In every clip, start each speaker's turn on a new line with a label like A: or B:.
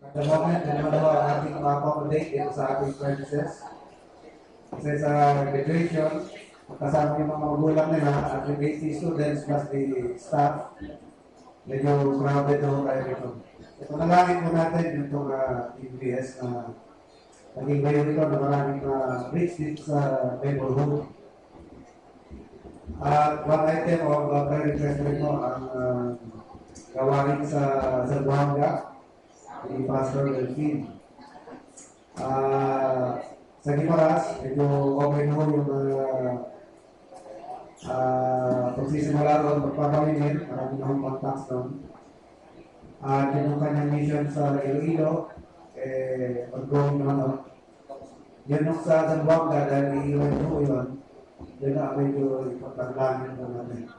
A: At the moment, dalawa ang ating ma-accommodate dito sa ating premises. Kasi sa graduation, kasama yung mga magulang nila at yung 80 students plus the staff, medyo crowded na ho tayo dito. So, panalangin po natin yung itong TBS na naging ngayon ito na maraming reach dito sa neighborhood. At one item of prayer request rin mo ang gawain sa Zamboanga ni Pastor Delphine. Sa Gimaras, medyo okay na ho yung pagsisimula doon, magpapaminin, marami na hong contacts doon. At yung kanyang mission sa Iloilo, mag-growing naman doon. Yan yung sa Zamboanga, dahil iiwan po yun, yun na medyo ipagpaglangin po natin.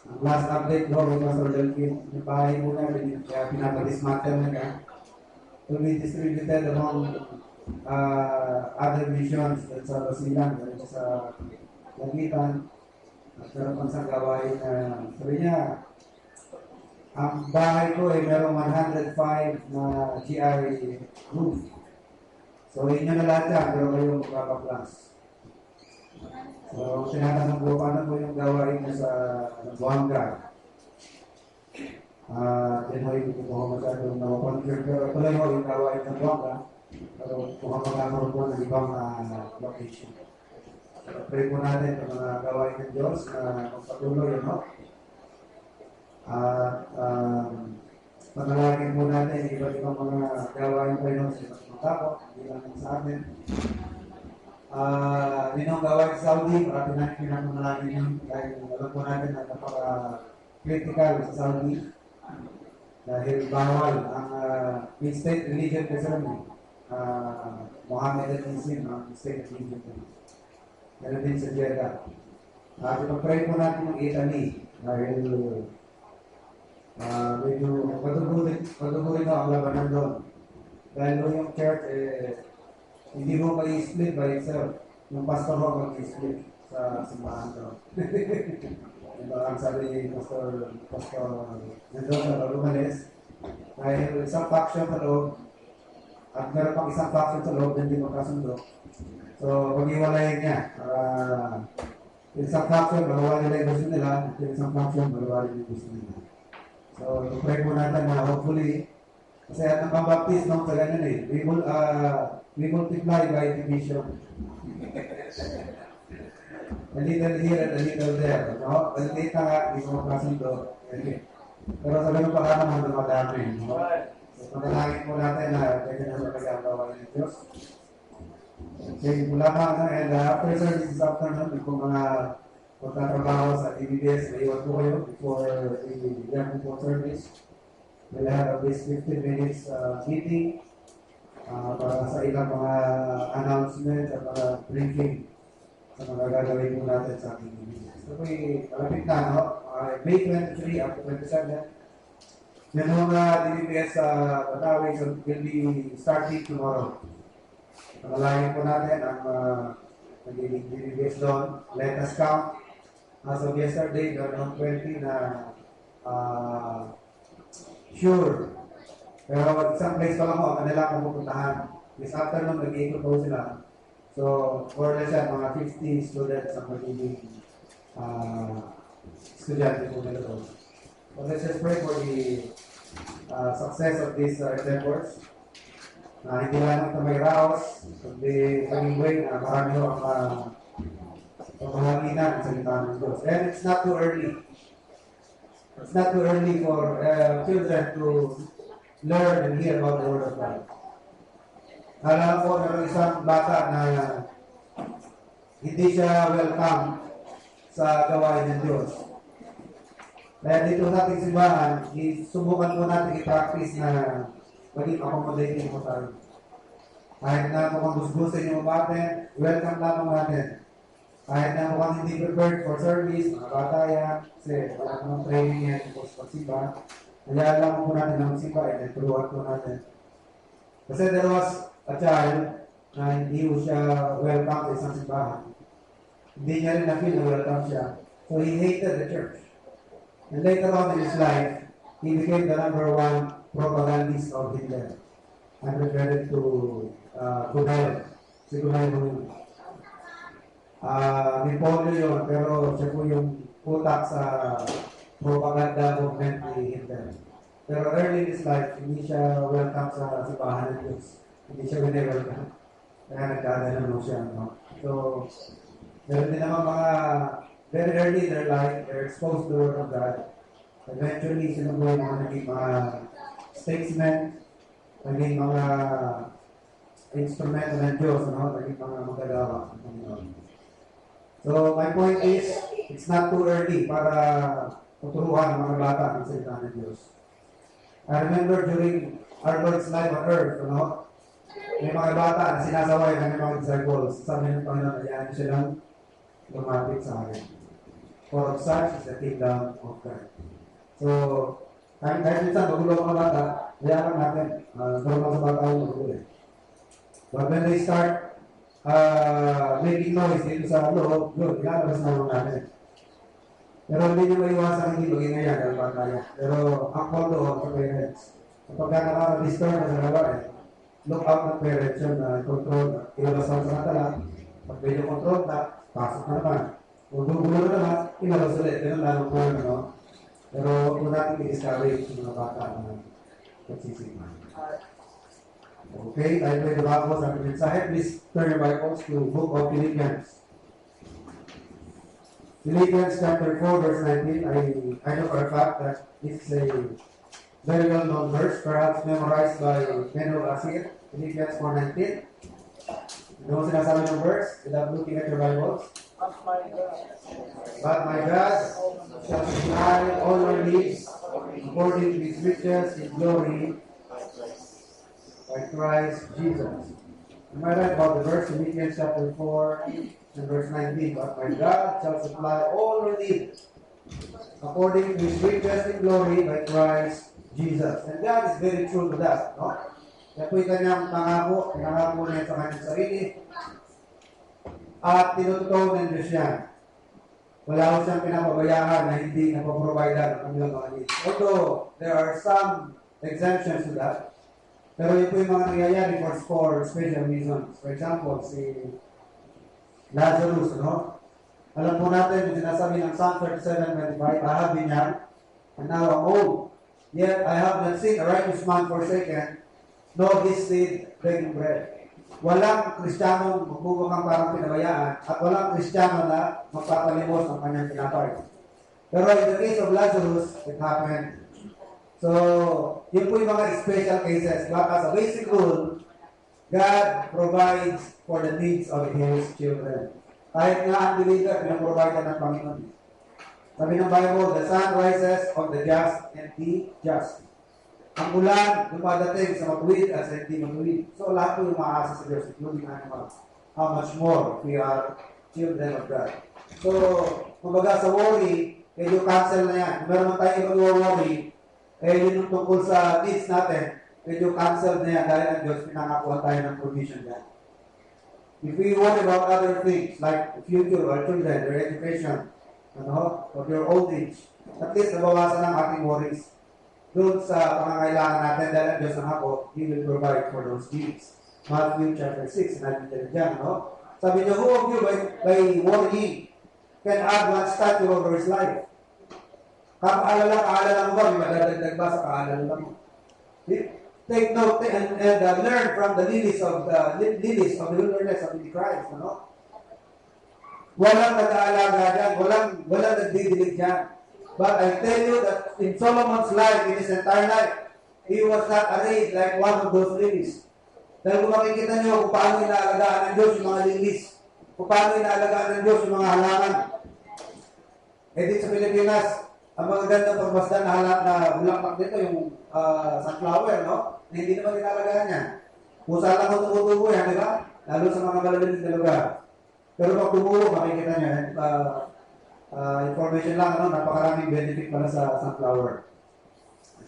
A: Ang last update mo, may Pastor Delphine, yung bahay mo na, kaya pinapag-dismantle na ka, to be distributed among other missions sa Basilan, sa Lagitan, at meron pang sa gawain na sabi niya, ang bahay ko ay merong 105 na GI roof. So, inyo na lahat yan, pero kayo magpapaklas. So, tinatanong ko paano po yung gawain niya sa Buanga. Yan ho yung ko masyadong na-confirm, pero tuloy ho yung gawain ng Buanga. Pero kung makakaroon po ng ibang location. So, pray po natin ang mga gawain ng Diyos na magpatuloy, no? At panalangin po natin iba't ibang mga gawain pa yun sa mga tao, hindi lang sa atin. Ninong gawain sa Saudi, marami natin pinapanalangin yun dahil alam po natin na napaka-critical sa Saudi dahil bawal ang state religion kasi Mohammedanism ang state religion. Meron din sa Jeddah. Ipag-pray po natin ng Italy dahil medyo patuloy na ang labanan doon. Dahil yung church, hindi mo ma-split by itself. Yung pastor mo mag-split sa simbahan doon. Ang sabi ni Pastor nandun sa Lumales, dahil isang faction sa loob, at meron pang isang faction sa loob na hindi magkasundo. So, pag-iwalayin niya, yung isang faction, magawa nila yung gusto nila, at yung isang faction, magawa nila yung gusto nila. So, pray po natin na hopefully, kasi at ang pambaptis, no, sa ganyan we multiply by division. A little here and a little there, no? Balita nga, hindi ko magkasundo. Pero sa ganun pa ka naman, dumadami, no? So, panalangin po natin na ganyan na magagawa ng Diyos. Okay, mula pa na, and after service this afternoon, kung mga pagtatrabaho sa DBS, may iwan po kayo before the young people service. We'll have this 15 minutes meeting para sa ilang mga announcements at mga briefing sa mga gagawin po natin sa ating DBS. So, kalapit na, no? May 23 up to 27. Yan mga DBS sa Batawi will be starting tomorrow. Panalangin po natin ang naging DBS doon. Let us count. As of yesterday, there are 20 na sure. Pero isang place pa lang ako, kanila kung pupuntahan. This afternoon, nag-iikot po sila. So, more or less yan, mga 50 students ang magiging estudyante po nila doon. So, let's just pray for the success of these endeavors. Hindi lang ito may raos, kundi pag-iway na marami ho ang pamahaginan sa salita ng Diyos. And it's not too early. It's not too early for children to learn and hear about the Word of God. Alam ko, meron isang bata na hindi siya welcome sa gawain ng Diyos. Kaya dito sa ating simbahan, subukan po natin i-practice na maging accommodating po tayo. Kahit na mukhang gusgusin yung umaten, welcome lamang natin. Kahit na mukhang hindi prepared for service, mga bata yan, kasi wala namang training yan po sa pagsimba. Kaya lang po natin ang simba, and turuan po natin. Kasi there was a child na hindi po siya welcome sa isang simbahan. Hindi niya rin na-feel na welcome siya. So he hated the church. And later on in his life, he became the #1 propagandist of Hitler. I'm referring to Gunay. Si Gunay yung Nipolio yun, pero siya po yung utak sa propaganda movement ni Hitler. Pero early in his life, hindi siya welcome sa simbahan ng Diyos. Hindi siya welcome. Kaya nagkagano siya. No? So, meron din naman mga very early in their life, they're exposed to the Word of God. Eventually, sila po yung mga naging mga statesmen, naging mga instrumento ng Diyos, no? Naging mga magagawa. So, my point is, it's not too early para tuturuan ang mga bata ng salita ng Diyos. I remember during our Lord's life on earth, no? May mga bata na sinasaway ng mga disciples. Sabi ng Panginoon, ayahan silang lumapit sa akin. For of such is the kingdom of God. So, kahit minsan, magulo ang mga bata, hayaan natin, normal sa bata yung magulo. But when they start making noise dito sa loob, yun, ilalabas na lang natin. Pero hindi nyo maiwasan hindi maging ngayon ang bata yan. Pero ang call doon sa parents, kapag nakaka-disturb na sa labahin, look out ng parents yun na control, ilabas na sa natala, pag medyo control na, pasok na naman. Kung gugulo na naman, inalabas ulit. Ganun lalong po yun, no? Pero kung natin i-discourage yung mga bata na pagsisipan. Okay, tayo po yung Bible sa ating mensahe. Please turn your Bibles to Book of Philippians. Philippians chapter 4, verse 19. I know for a fact that this is a very well-known verse, perhaps memorized by many of us here. Philippians 4:19. Ano mo sinasabi ng verse without looking at your Bibles? But my God shall supply all your needs according to His riches in glory by Christ Jesus. Am I right about the verse? Philippians chapter 4 and verse 19. But my God shall supply all your needs according to His riches in glory by Christ Jesus. And God is very true to that, no? Kaya po yung kanyang pinangako niya sa kanyang sarili, at tinuturo ng Diyos yan. Wala ko siyang pinapabayaan na hindi napaprovide ang kanilang mga needs. Although, there are some exemptions to that, pero yun po yung mga nangyayari for special reasons. For example, si Lazarus, no? Alam po natin, yung sinasabi ng Psalm 37:25, I have been young, and now I'm old. Yet I have not seen a righteous man forsaken, nor his seed begging bread. Walang Kristiyanong magbubukang parang pinabayaan, at walang Kristiyano na magpapalimos ng kanyang tinapay. Pero in the case of Lazarus, it happened. So, yun po yung mga special cases. But as a basic rule, God provides for the needs of His children. Kahit nga ang believer, pinaprovide ng Panginoon. Sabi ng Bible, the sun rises on the just and the just. Ang ulan, dumadating sa matuwid at sa hindi matuwid. So, lahat po yung maasa sa Diyos, including animals. How much more we are children of God. So, kumbaga sa worry, medyo cancel na yan. Kung meron man tayo mag-worry, yun yung tungkol sa needs natin, medyo cancel na yan dahil ang Diyos pinangakuha tayo ng provision yan. If we worry about other things, like the future, our children, their education, of your old age, at least nabawasan ang ating worries. Doon sa pangangailangan natin dahil ang Diyos ang ako, He will provide for those needs. Matthew chapter 6, natin dyan, no? Sabi niya, who of you by worrying can add one statue over his life? Kaalala mo ba? May madadagdag ba sa kaalala mo? Take note and learn from the lilies of the wilderness of the Christ, no? Walang nag-aalaga dyan, walang nagdidilig dyan. But I tell you that in Solomon's life, in his entire life, he was not arrayed like one of those lilies. Dahil kung makikita nyo kung paano inaalagaan ng Diyos yung mga lilies, kung paano inaalagaan ng Diyos yung mga halaman. Dito sa Pilipinas, ang mga gandang pagbasdan na bulaklak dito, yung sunflower, no? Na hindi naman inaalagaan yan. Pusa lang ang tumutubo yan, di ba? Lalo sa mga malaliit na lugar. Pero pag tumubo, makikita nyo, information lang, napakaraming benefit pala sa sunflower.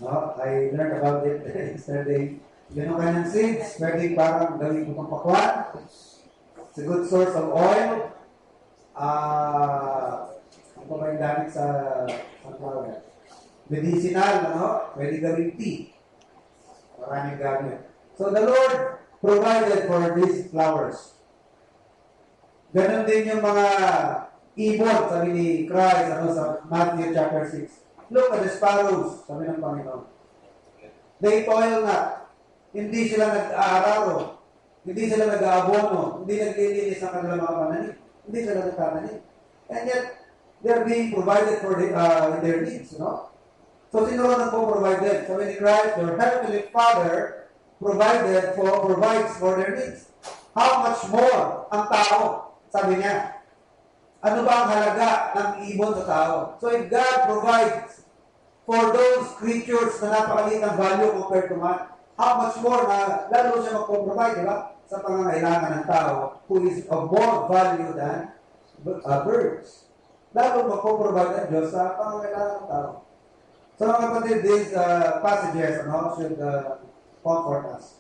A: No? I learned about it yesterday. Yun ang kanyang seeds, pwedeng parang gawin ko pang pakwan. It's a good source of oil. Ang pa ba yung gamit sa sunflower? Medicinal, pwede gawin tea. Maraming gamit. So the Lord provided for these flowers. Ganon din yung mga ibon, sabi ni Christ, sa Matthew chapter 6. Look at the sparrows, sabi ng Panginoon. They toil not. Hindi sila nag-aararo. Hindi sila nag-aabono. Hindi naglilinis ang kanilang mga pananim. Hindi sila nagtatanim. And yet, they're being provided for their needs, So, sino rin nagpo-provide? Sabi ni Christ, your heavenly Father provides for their needs. How much more ang tao? Sabi niya. Ano ba ang halaga ng ibon sa tao? So, if God provides for those creatures na napakaliit ang value compared to man, how much more na lalo siya magpo-provide, di ba? Sa pangangailangan ng tao who is of more value than birds. Lalo magpo-provide ang Diyos sa pangangailangan ng tao. So mga kapatid, these passages should comfort us.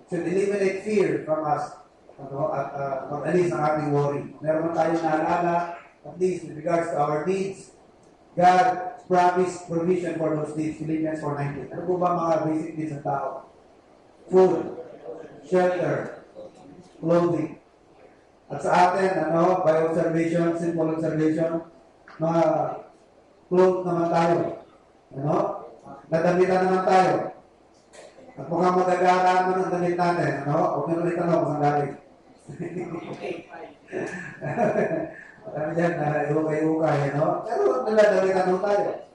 A: Should eliminate fear from us. At least ang ating worry. Meron tayong naalala, at least with regards to our needs, God promised provision for those needs. Philippians 4:19. Ano po ba mga basic needs ng tao? Food, shelter, clothing. At sa atin, by observation, simple observation, mga clothes naman tayo. Nadamitan naman tayo. At mukhang magagaraan mo ng damit natin. Huwag nyo ulit kung saan galing. Marami dyan na iukay-ukay. Pero nadamitan mo tayo.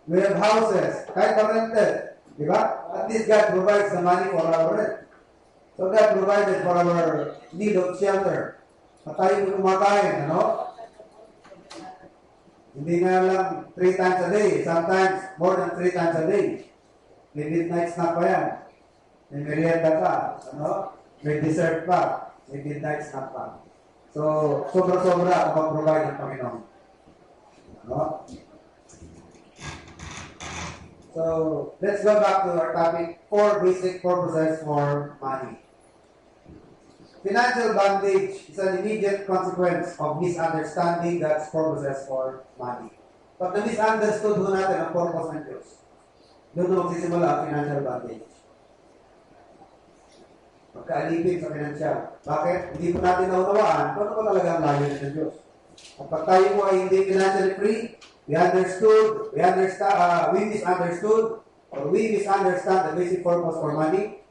A: We have houses, kahit pa rented. Diba? At least God provides the money for our rent. So God provided for our need of shelter. At tayo kumakain, Hindi nga lang 3 times a day. Sometimes, more than 3 times a day. May midnight snack pa yan. May merienda pa. May dessert pa. May midnight snack pa. So, sobra-sobra ang mag-provide ng Panginoon. So, let's go back to our topic. 4 basic purposes for money. Financial bondage is an immediate consequence of misunderstanding God's purposes for money. Pag na-misunderstood natin ang purpose ng Diyos, doon magsisimula ang financial bondage. Magkaalipin sa financial. Bakit? Hindi po natin naunawaan kung ano pa talaga ang layunin ng Diyos. At pag tayo po ay hindi financially free, we misunderstood, or we misunderstand the basic purpose for money,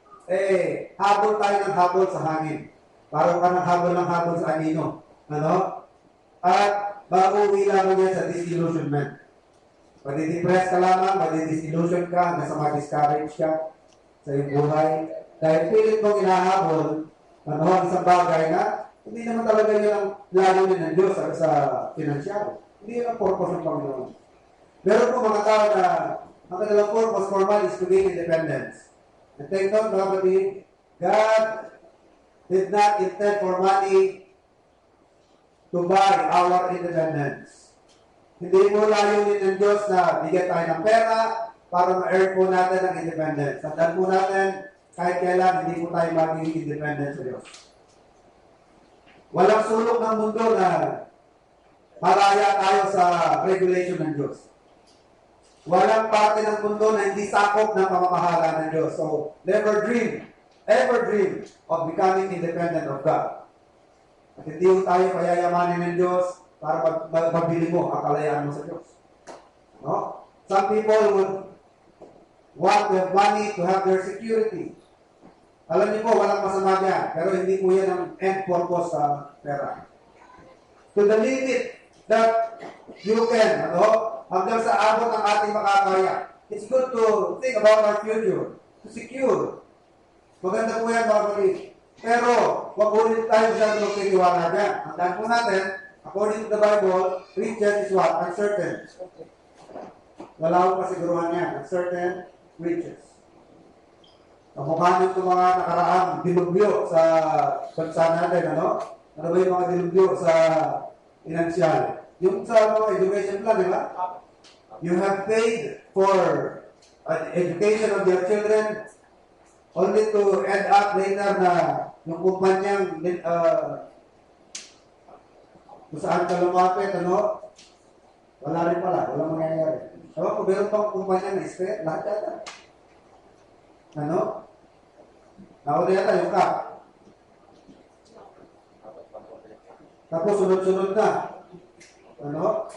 A: habol tayo ng habol sa hangin. Parang ka ng habol sa anino. At bago-uwi lamang yan sa disillusionment. Madidepress ka lamang, madidisillusion ka, nasa ma-discourage ka sa iyong buhay. Dahil pilit mong inahabol, ang isang bagay na hindi naman talaga yun ang layunin ng Diyos sa financial. Hindi yun ang purpose ng Panginoon. Meron po mga tao na ang kanilang purpose for money is to gain independence. And take note, mga kapatid, God did not intend for money to buy our independence. Hindi mo layunin ng Diyos na bigyan tayo ng pera para ma-earn po natin ang independence. Tandaan po natin, kahit kailan, hindi po tayo magiging independent sa Diyos. Walang sulok ng mundo na malaya tayo sa regulation ng Diyos. Walang parte ng mundo na hindi sakop ng pamamahala ng Diyos. So, ever dream of becoming independent of God. At hindi mo tayo payayamanin ng Diyos para mabili mo ang kalayaan mo sa Diyos. Some people would want to have money to have their security. Alam niyo po, walang masama dyan, pero hindi po yan ang end purpose sa pera. To the limit that you can, hanggang sa abot ng ating makakaya. It's good to think about our future, to secure. Maganda po yan, mga kapatid. Pero, wag ulit tayo sa magtitiwala dyan. Tandaan po natin, according to the Bible, riches is what? Uncertain. Wala akong kasiguruhan yan. Uncertain riches. Kamukha nyo itong mga nakaraang dilubyo sa bansa natin, Ano ba yung mga dilubyo sa financial? Yung sa mga education plan, di ba? You have paid for education of your children only to end up later na yung kumpanyang kung saan ka lumapit, wala rin pala, walang mangyayari. Kung meron pang kumpanya na expect, lahat yata. Nauna yata yung ka. Tapos sunod-sunod na. Ano?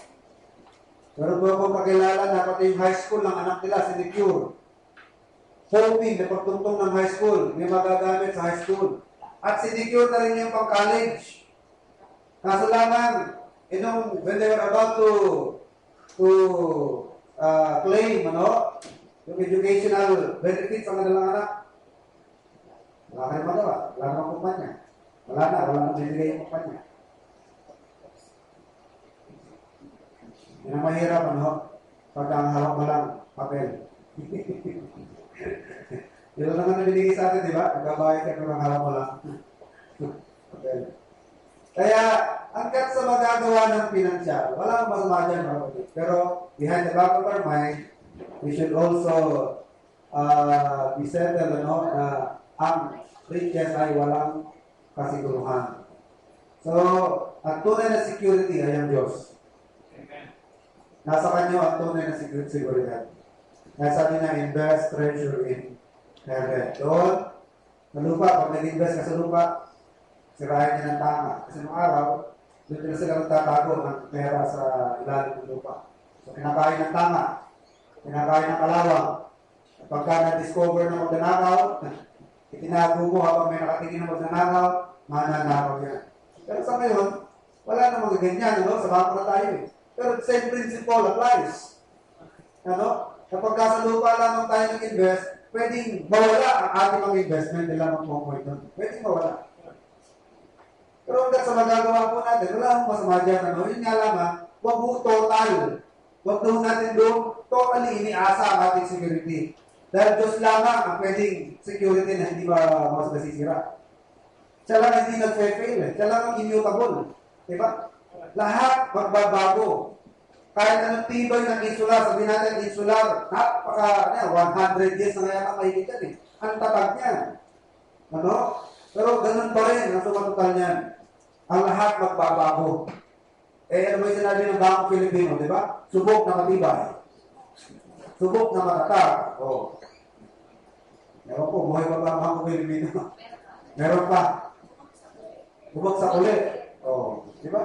A: Meron po akong kakilala na pati yung high school ng anak nila, sinecure. Hoping na pagtungtong ng high school, may magagamit sa high school. At sinecure na rin yung pang-college. Kaso lamang, when they were about to claim, ano, yung educational benefits ng kanilang anak, wala kayong magawa. Wala namang kumpanya. Wala nang binigay yung kumpanya. Yan ang mahirap, ano? Pagka ang hawak mo lang, papel. Yun lang ang binigay sa atin, di ba? Nagbabayad ka ng hawak mo lang. Papel. Kaya, hanggat sa magagawa ng pinansyal, wala akong masama dyan, mga kapatid. Pero, behind the back of our mind, we should also be settled, ano, na ang riches ay walang kasiguruhan. So, ang tunay na security ay ang Diyos. Nasa kanyo ang tunay na seguridad. Nasa niya, invest treasure in heaven. Doon, sa lupa, pag nag-invest ka sa lupa, sirahin niya ng tama. Kasi nung araw, doon na sila magtatago ng pera sa ilalim ng lupa. So, kinakain ng tama, kinakain ng kalawang. At pagka na-discover na magnanakaw, itinago mo habang may nakatingin na magnanakaw, mananakaw yan. Pero sa ngayon, wala namang ganyan, ano? Sa bako na tayo eh. Pero the same principle applies. Ano? Kapag sa lupa lamang tayo nag-invest, pwedeng mawala ang ating mga investment nila mag-point doon. Pwedeng mawala. Pero hanggang sa magagawa po natin, wala akong masama dyan. Ano? Yun nga lamang, huwag po total. Huwag doon natin doon, totally iniasa ang ating security. Dahil Diyos lamang ang pwedeng security na hindi ba mas nasisira. Siya lang hindi nag-fail. Siya lang ang immutable. Diba? Lahat magbabago. Kahit anong tibay ng insular, sabihin natin insular, napaka 100 years na kaya mahigit yan eh. Ang tatag niyan. Ano? Pero ganun pa rin ang sumatotal niyan. Ang lahat magbabago. Ano ba yung sinabi ng Bangko Pilipino, di ba? Subok na matibay. Subok na matatag. O. Ewan po, buhay pa ba ang Bangko Pilipino? Meron pa. Bumagsak ulit. O. Di ba?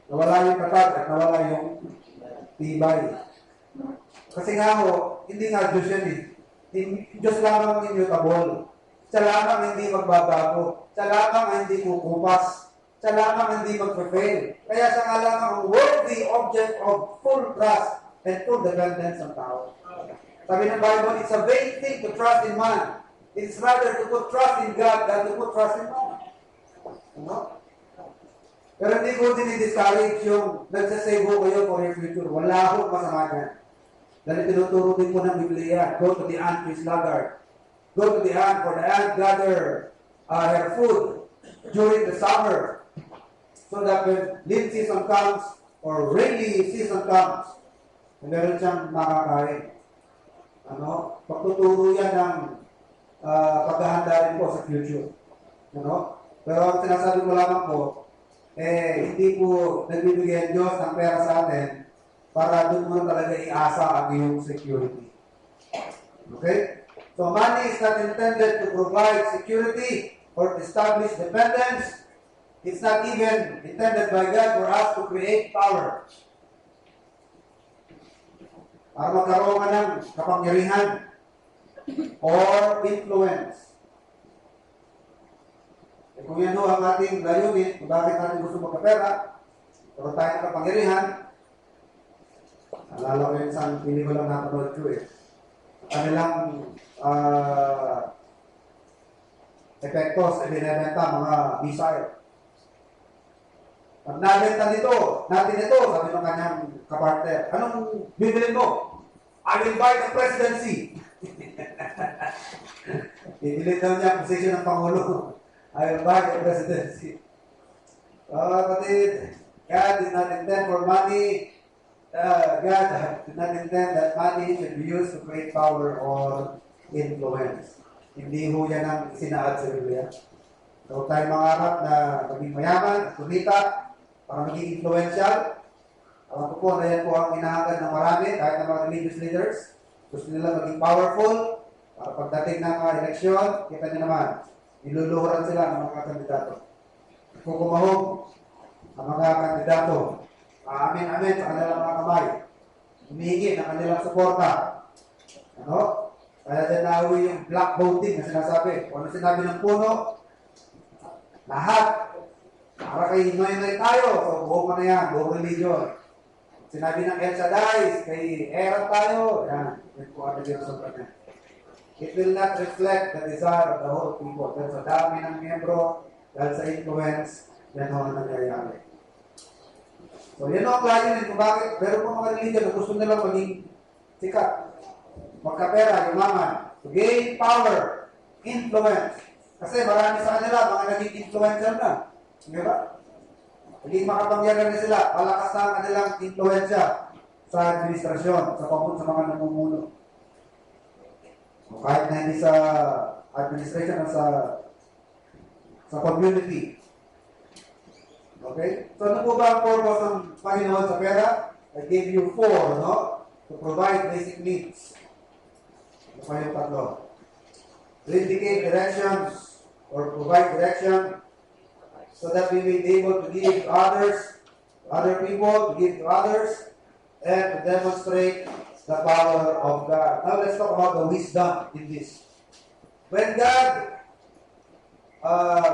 A: Nawala yung tatag at nawala yung tibay. Kasi nga ho, hindi nga Diyos yan eh. Diyos lamang ang immutable. Siya lamang hindi magbabago. Siya lamang ang hindi kukupas. Siya lamang hindi mag-fail. Kaya siya nga lamang ang worthy object of full trust and full dependence ng tao. Sabi ng Bible, it's a vain thing to trust in man. It's rather to put trust in God than to put trust in man. Ano? Pero hindi ko dinidiscourage yung nagsasave ho kayo for your future. Wala akong masama dyan. Dahil tinuturo din po ng Biblia, go to the ant fish laggard. Go to the ant for the ant gather her food during the summer. So that when lean season comes or rainy season comes, meron siyang makakain. Ano? Pagtuturo yan ng paghahanda rin po sa future. Ano? Pero ang sinasabi ko lamang po, hindi po nagbibigay ang Diyos ng pera sa atin para doon mo talaga iasa ang iyong security. Okay? So money is not intended to provide security or establish dependence. It's not even intended by God for us to create power. Para magkaroon ka ng kapangyarihan or influence. Kung yan ho ang ating layunin, kung bakit natin gusto magkapera, pero tayo ng kapangyarihan, alala ko yung isang pili ko lang napanood ko eh. Kanilang epektos na binibenta mga missile. Pag nabenta natin ito, sabi ng kanyang kapartner, anong bibilin mo? I will buy the presidency. Bibilin daw niya ang posisyon ng Pangulo. I will buy the presidency. Kapatid, God did not intend for money. God did not intend that money should be used to create power or influence. Hindi ho yan ang sinaad sa Biblia. So tayo mangarap na maging mayaman, kumita, para maging influential. Alam ko po na yan po ang hinahangad ng marami, kahit ng mga religious leaders. Gusto nila maging powerful, Pagdating ng eleksyon, kita niyo naman, niluluhuran sila ng mga kandidato. Kukumahog ang mga kandidato. Amin-amin sa kanilang mga kamay. Humihingi ng kanilang suporta. Ano? Kaya din nawi yung black voting na sinasabi. Kung ano sinabi ng puno, lahat. Para kay Noy-Noy tayo. So, buo mo na yan. Buong religion. Sinabi ng El Shaddai, kay Era tayo. Yan. Yan po ang naging sa kanya. It will not reflect the desire of the whole people. Dahil sa dami ng miyembro, dahil sa influence, yan ang nangyayari. So, yan ang layunin kung bakit meron po mga religion na gusto nilang maging sikat. Magkapera, yumaman, to gain power, influence. Kasi marami sa kanila, mga naging influencer na. Di ba? Naging makapangyagan na sila, palakas na ang kanilang influensya sa administrasyon, sa mga namumuno. So, kahit na hindi sa administration, sa community. Okay? So, ano po ba ang purpose ng Panginoon sa pera? I gave you 4, no? To provide basic needs. Ito pa yung tatlo. To indicate directions or provide direction so that we may be able to give to others, to other people, to give to others, and to demonstrate the power of God. Now, let's talk about the wisdom in this. When God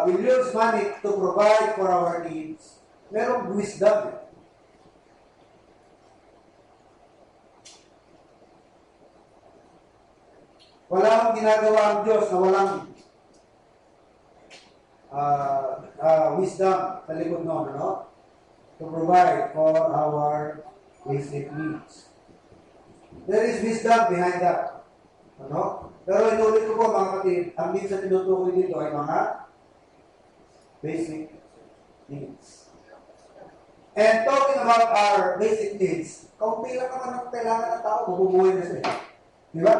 A: will use money to provide for our needs, merong wisdom. Wala akong ginagawa ang Diyos na walang wisdom sa likod nun, no? To provide for our basic needs. There is wisdom behind that. Ano? Pero inulit ko po mga kapatid, ang minsan tinutukoy dito ay mga basic needs. And talking about our basic needs, kaunti lang naman ang kailangan ng tao, bubuhay na siya. Di ba?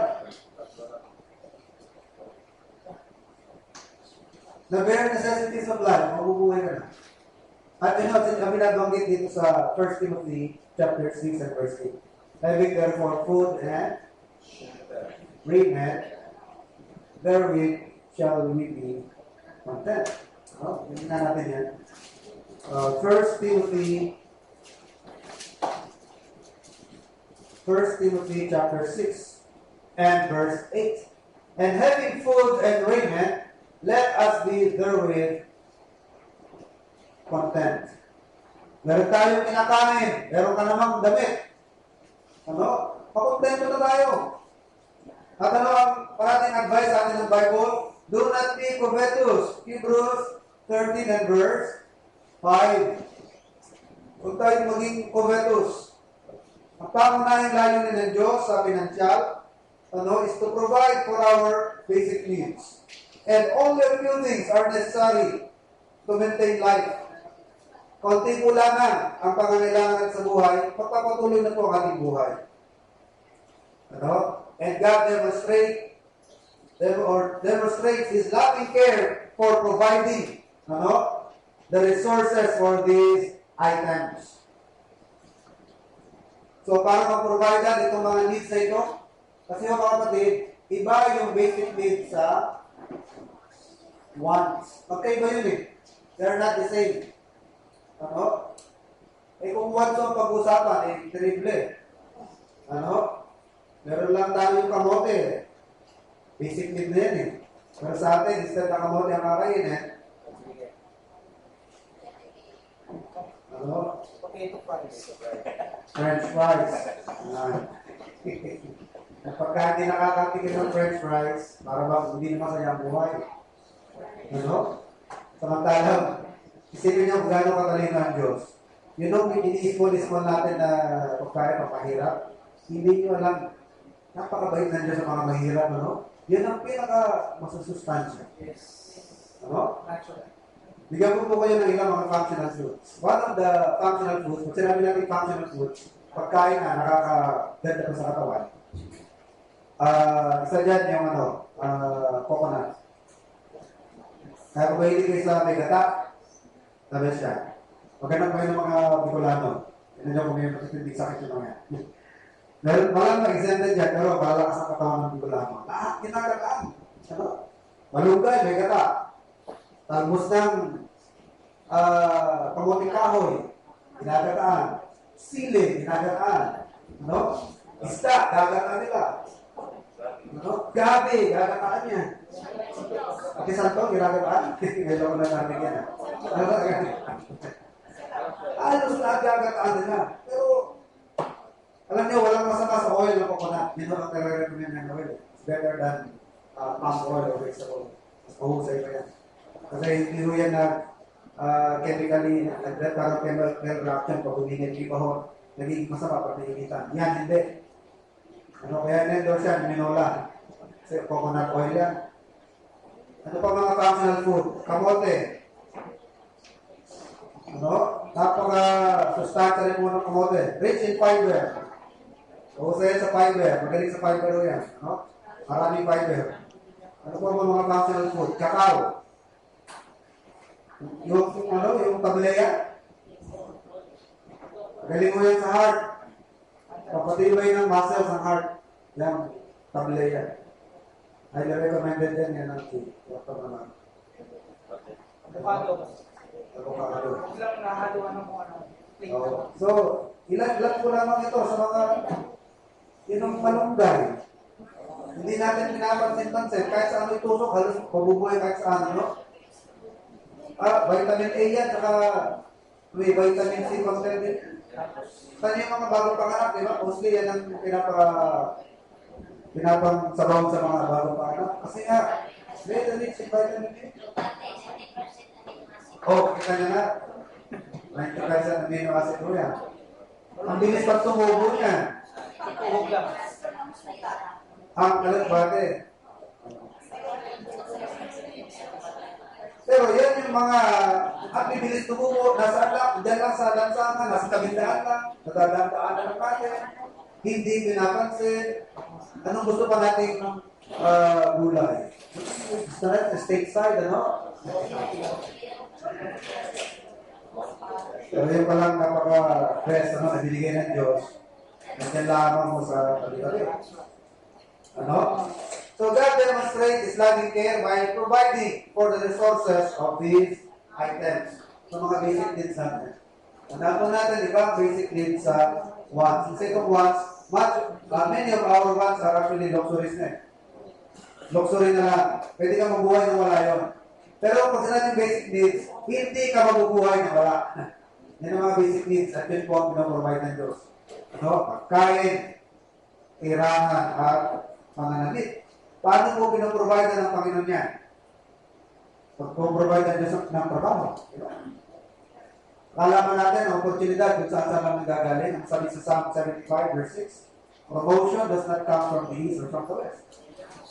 A: The bare necessities of life, mabubuhay ka na. At kami nabanggit dito sa 1 Timothy chapter 6 and verse 8. Having therefore food and raiment, therewith shall we be content. Hindi na natin yan. 1 Timothy chapter 6 and verse 8. And having food and raiment, let us be therewith content. Meron tayong kinakain, meron ka namang damit. Ano? Pakontento na tayo. At ano ang parating advice sa atin ng Bible? Do not be covetous. Hebrews 13 and verse 5. Huwag tayong maging covetous. Ang pangunahing layunin ng Diyos sa pinansyal, is to provide for our basic needs. And only a few things are necessary to maintain life. Konti kulangan ang pangangailangan sa buhay, pagpapatuloy na po ang ating buhay. And God demonstrates His loving care for providing the resources for these items. So, para mag-provide itong mga needs na ito, kasi mga kapatid, iba yung basic needs sa wants. Magkaiba yun eh. They're not the same. Kung wants ang pag-usapan, triple. Meron lang tayo yung kamote. Basic need na yan eh. Pero sa atin, instead na kamote ang kakainin,
B: Potato fries.
A: French fries. Pagka hindi nakakatikin ng French fries, para ba hindi na masaya ang buhay. Samantalang, isipin niyo kung gano'ng katalino ang Diyos. Yun ang iniismol natin na pagkain papahirap. Hindi niyo alam, napakabait ng Diyos sa mga mahirap, Yun ang pinaka-masusustansya.
B: Yes.
A: Natural. Bigyan po kayo ng ilang mga functional foods. One of the functional foods, pag sinabi natin functional foods, pagkain na nakakaganda pa sa katawan. Isa dyan yung coconut. Kaya kung mahilig kayo sa may gata, tabi siya. Magandang kayo ng mga Bicolano. Tignan nyo kung may matitindig sakit yung mga yan. Meron palang na-exempted dyan, pero bahala ka sa katawan ng Bigo lamang. Lahat ginagataan. Ano? Malunggay, may gata. Talbos ng kamuting kahoy, ginagataan. Sili, ginagataan. Ano? Isda, gagataan nila. Ano? Gabi, gagataan niya. Ati Santo, ginagataan? Ngayon ko na natin yan. Halos lahat gagataan nila. Pero, alam niyo, walang masama sa oil ng coconut. Yun ang nare-recommend ng oil. It's better than palm oil or vegetable. Mas mahusay pa yan. Kasi hindi ho yan na chemically, parang chemical reaction pag humingit iba naging masama pag nainitan. Yan, hindi. Ano kaya nendo siya, minola. Kasi coconut oil yan. Ano pa mga functional food? Kamote. Ano? Napaka-sustansya rin mo ng kamote. Rich in fiber. Usay sa fiber. Magaling sa fiber o yan. Ano? Maraming fiber. Ano pa mga functional food? Kakao. Yung tableya. Galing mo yan sa heart. Papatibay ng muscles ng heart. Yan, tableya. Highly recommended din yan ang tea. Ito naman.
B: Avocado.
A: Avocado.
B: Ilang nahaluan ng mga
A: So, ilan po lamang ito sa mga yung malunggay. Hindi natin pinapansin-pansin. Kahit sa ano itusok, halos pabubuhay kahit sa ano. Vitamin A yan, saka may vitamin C content din. Saan yung mga bagong panganak, di ba? Mostly yan ang pinapang sabaw sa mga bagong panganak. Kasi nga, may rich in vitamin A. Oh, kita nyo na. 90% amino acid mo yan. Ang bilis pag tumubo niya.
B: tuhog lang.
A: Ang kalagbate. Pero yan yung mga ang bibilis tumubo, nasa lang, dyan lang sa lansangan, nasa kabindaan lang, nadadaan ng natin, hindi pinapansin. Anong gusto pa natin ng gulay? Gusto natin stateside, ano? Pero yun palang napaka-best, ano, na binigay ng Diyos. Nandiyan lamang mo sa tabi-tabi. Ano? So God demonstrates His loving care by providing for the resources of these items. So mga basic needs natin. Tandaan natin, di ba, basic needs sa wants. Instead of wants, many of our wants are actually luxuries na. Luxury na lang. Pwede ka mabuhay na wala yun. Pero pag sinabing basic needs, hindi ka mabubuhay na wala. Yan ang mga basic needs at yun po ang pinaprovide ng Diyos. Ano? Pagkain, irangan, at panganamit. Paano mo pinaprovide ng Panginoon yan? Pag-provide ng Diyos ng trabaho. Diba? Kalaman natin ang oportunidad kung saan lang nagagaling. Ang sabi sa Psalm 75 verse 6, promotion does not come from the east or from the west.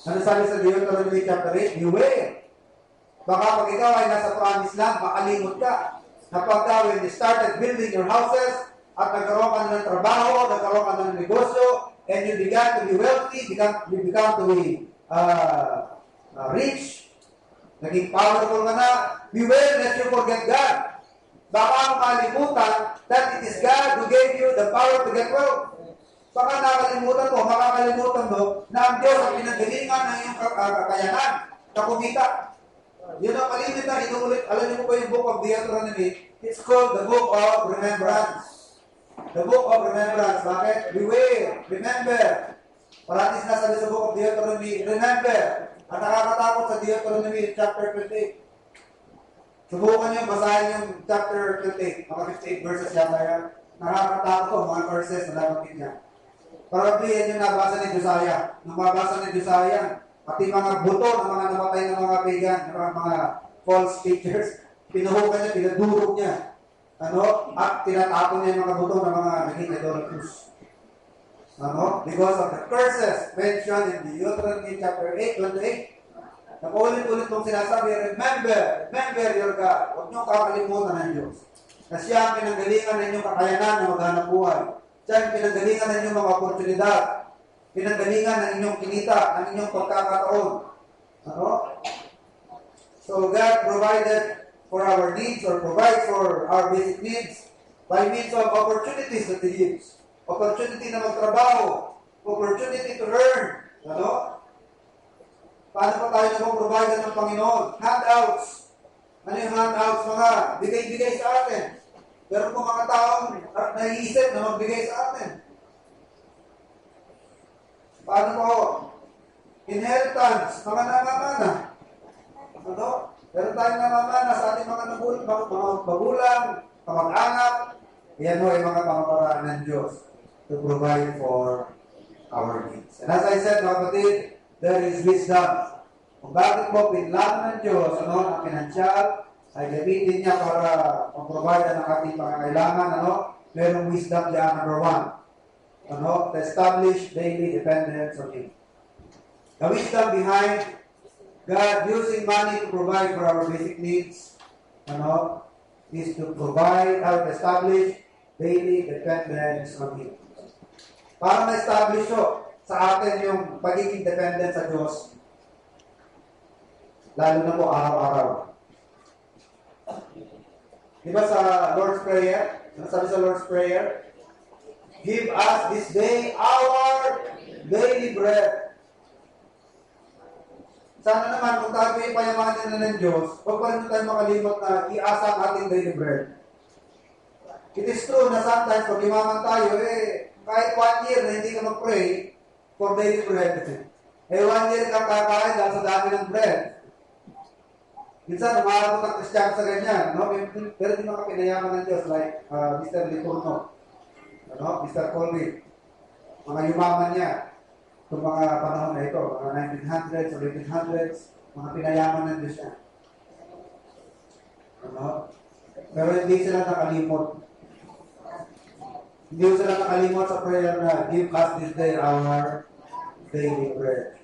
A: Ano sabi sa Deuteronomy chapter 8? Beware! Baka pag ikaw ay nasa promise lang, makalimot ka. Na pagka when you started building your houses, at nagkaroon ka ng trabaho, nagkaroon ka ng negosyo, and you began to be wealthy, you become to be rich, naging powerful ka na, beware lest you forget God. Baka makalimutan that it is God who gave you the power to get wealth. Baka nakalimutan mo, makakalimutan mo na ang Diyos ang pinagalingan ng iyong kakayanan na kumita. Yun ang malimit na inuulit. Alam niyo po ba yung book of Deuteronomy? It's called the book of remembrance. The book of remembrance. Bakit? Beware. Remember. Parating na sabi sa book of Deuteronomy, remember. Ang nakakatakot sa Deuteronomy chapter 28. Subukan niyo, basahin yung chapter 28. Mga 58 verses yata yan. Nakakatakot ko, mga verses na nabanggit niya. Probably yan yung nabasa ni Josiah. Nung mabasa ni Josiah, pati mga buto ng mga namatay ng mga pagan, mga false teachers, pinuhukan niya, pinadurog niya. Ano? At tinatapon niya yung mga buto ng mga naging idolaters. Ano? Because of the curses mentioned in Deuteronomy chapter 8, 28. Napaulit-ulit mong sinasabi, remember your God. Huwag niyong kakalimutan ng Diyos. Na siya ang pinanggalingan ng inyong kakayanan na maghanap buhay. Siya ang pinanggalingan ng inyong mga oportunidad. Pinanggalingan ng inyong kinita, ng inyong pagkakataon. Ano? So God provided for our needs or provides for our basic needs by means of opportunities that He gives. opportunity na magtrabaho, opportunity to earn. Ano? Paano pa tayo nag-provide ng Panginoon? Handouts. Ano yung handouts? Mga bigay-bigay sa atin. Pero kung mga taong naiisip na magbigay sa atin. Paano po? Inheritance, mga namamana. Ano? Meron tayong namamana sa ating mga magulang, kamag-anak. Yan ho ay mga pamamaraan ng Diyos to provide for our needs. And as I said, mga kapatid, there is wisdom. Kung bakit po pinlano ng Diyos, ang pinansyal, ay gamitin niya para pag-provide ng ating pangangailangan, merong wisdom diyan, number one. To establish daily dependence on Him. The wisdom behind God using money to provide for our basic needs, is to provide or to establish daily dependence on Him. Para ma-establish sa atin yung pagiging dependent sa Diyos, lalo na po araw-araw. Diba sa Lord's Prayer? Sabi sa Lord's Prayer, give us this day our daily bread. Sana naman, kung tayo ay payamanin na ng Diyos, huwag pa rin tayo makalimot na iasa ang ating daily bread. It is true na sometimes, pag imaman tayo, kahit 1 year na hindi ka mag-pray for daily bread, 1 year kang kakain dahil sa dami ng bread. Minsan, umaabot ang Kristiyano sa ganyan, pero di mga pinayaman ng Diyos, like Mr. Liturno, Mr. Colby, mga yumaman niya, itong mga panahon na ito, mga 1900s or 1800s, mga pinayaman ng Diyos niya. Pero hindi sila nakalimot. Hindi sila nakalimot sa prayer na, give us this day our daily bread.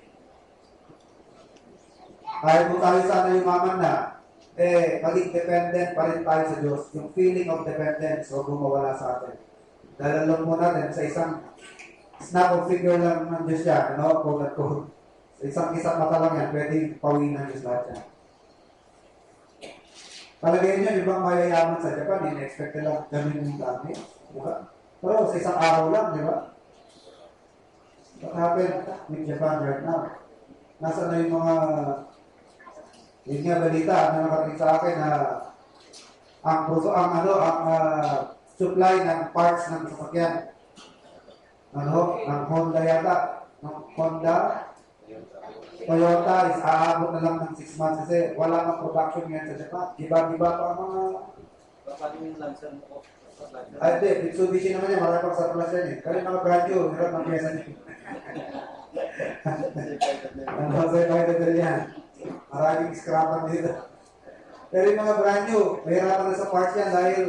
A: Kahit po tayo sana yumaman na, maging dependent pa rin tayo sa Diyos. Yung feeling of dependence, huwag mawala sa atin. Dahil alam mo natin, sa isang snap of figure lang ng Diyos yan, quote at quote. Sa isang mata lang yan, pwedeng pawin ng Diyos lahat yan. Palagay niyo, ibang mayayaman sa Japan, in-expect nila ganun yung dami. Diba? Pero sa isang araw lang, di ba? What happened with Japan right now? Nasa na yung mga yun nga balita na nakarating sa akin na ang supply ng parts ng sasakyan ng Honda yata, ng Honda Toyota is aabot na lang ng 6 months kasi wala mang production ngayon sa Japan. Iba-iba pa ang mga hindi, Mitsubishi naman yan, marami pang surplus yan Kaya mga brand new, hirap ng pyesa niyo. Sa yan. Maraming scrapan dito. Pero yung mga brand new, mahirapan na sa parts yan dahil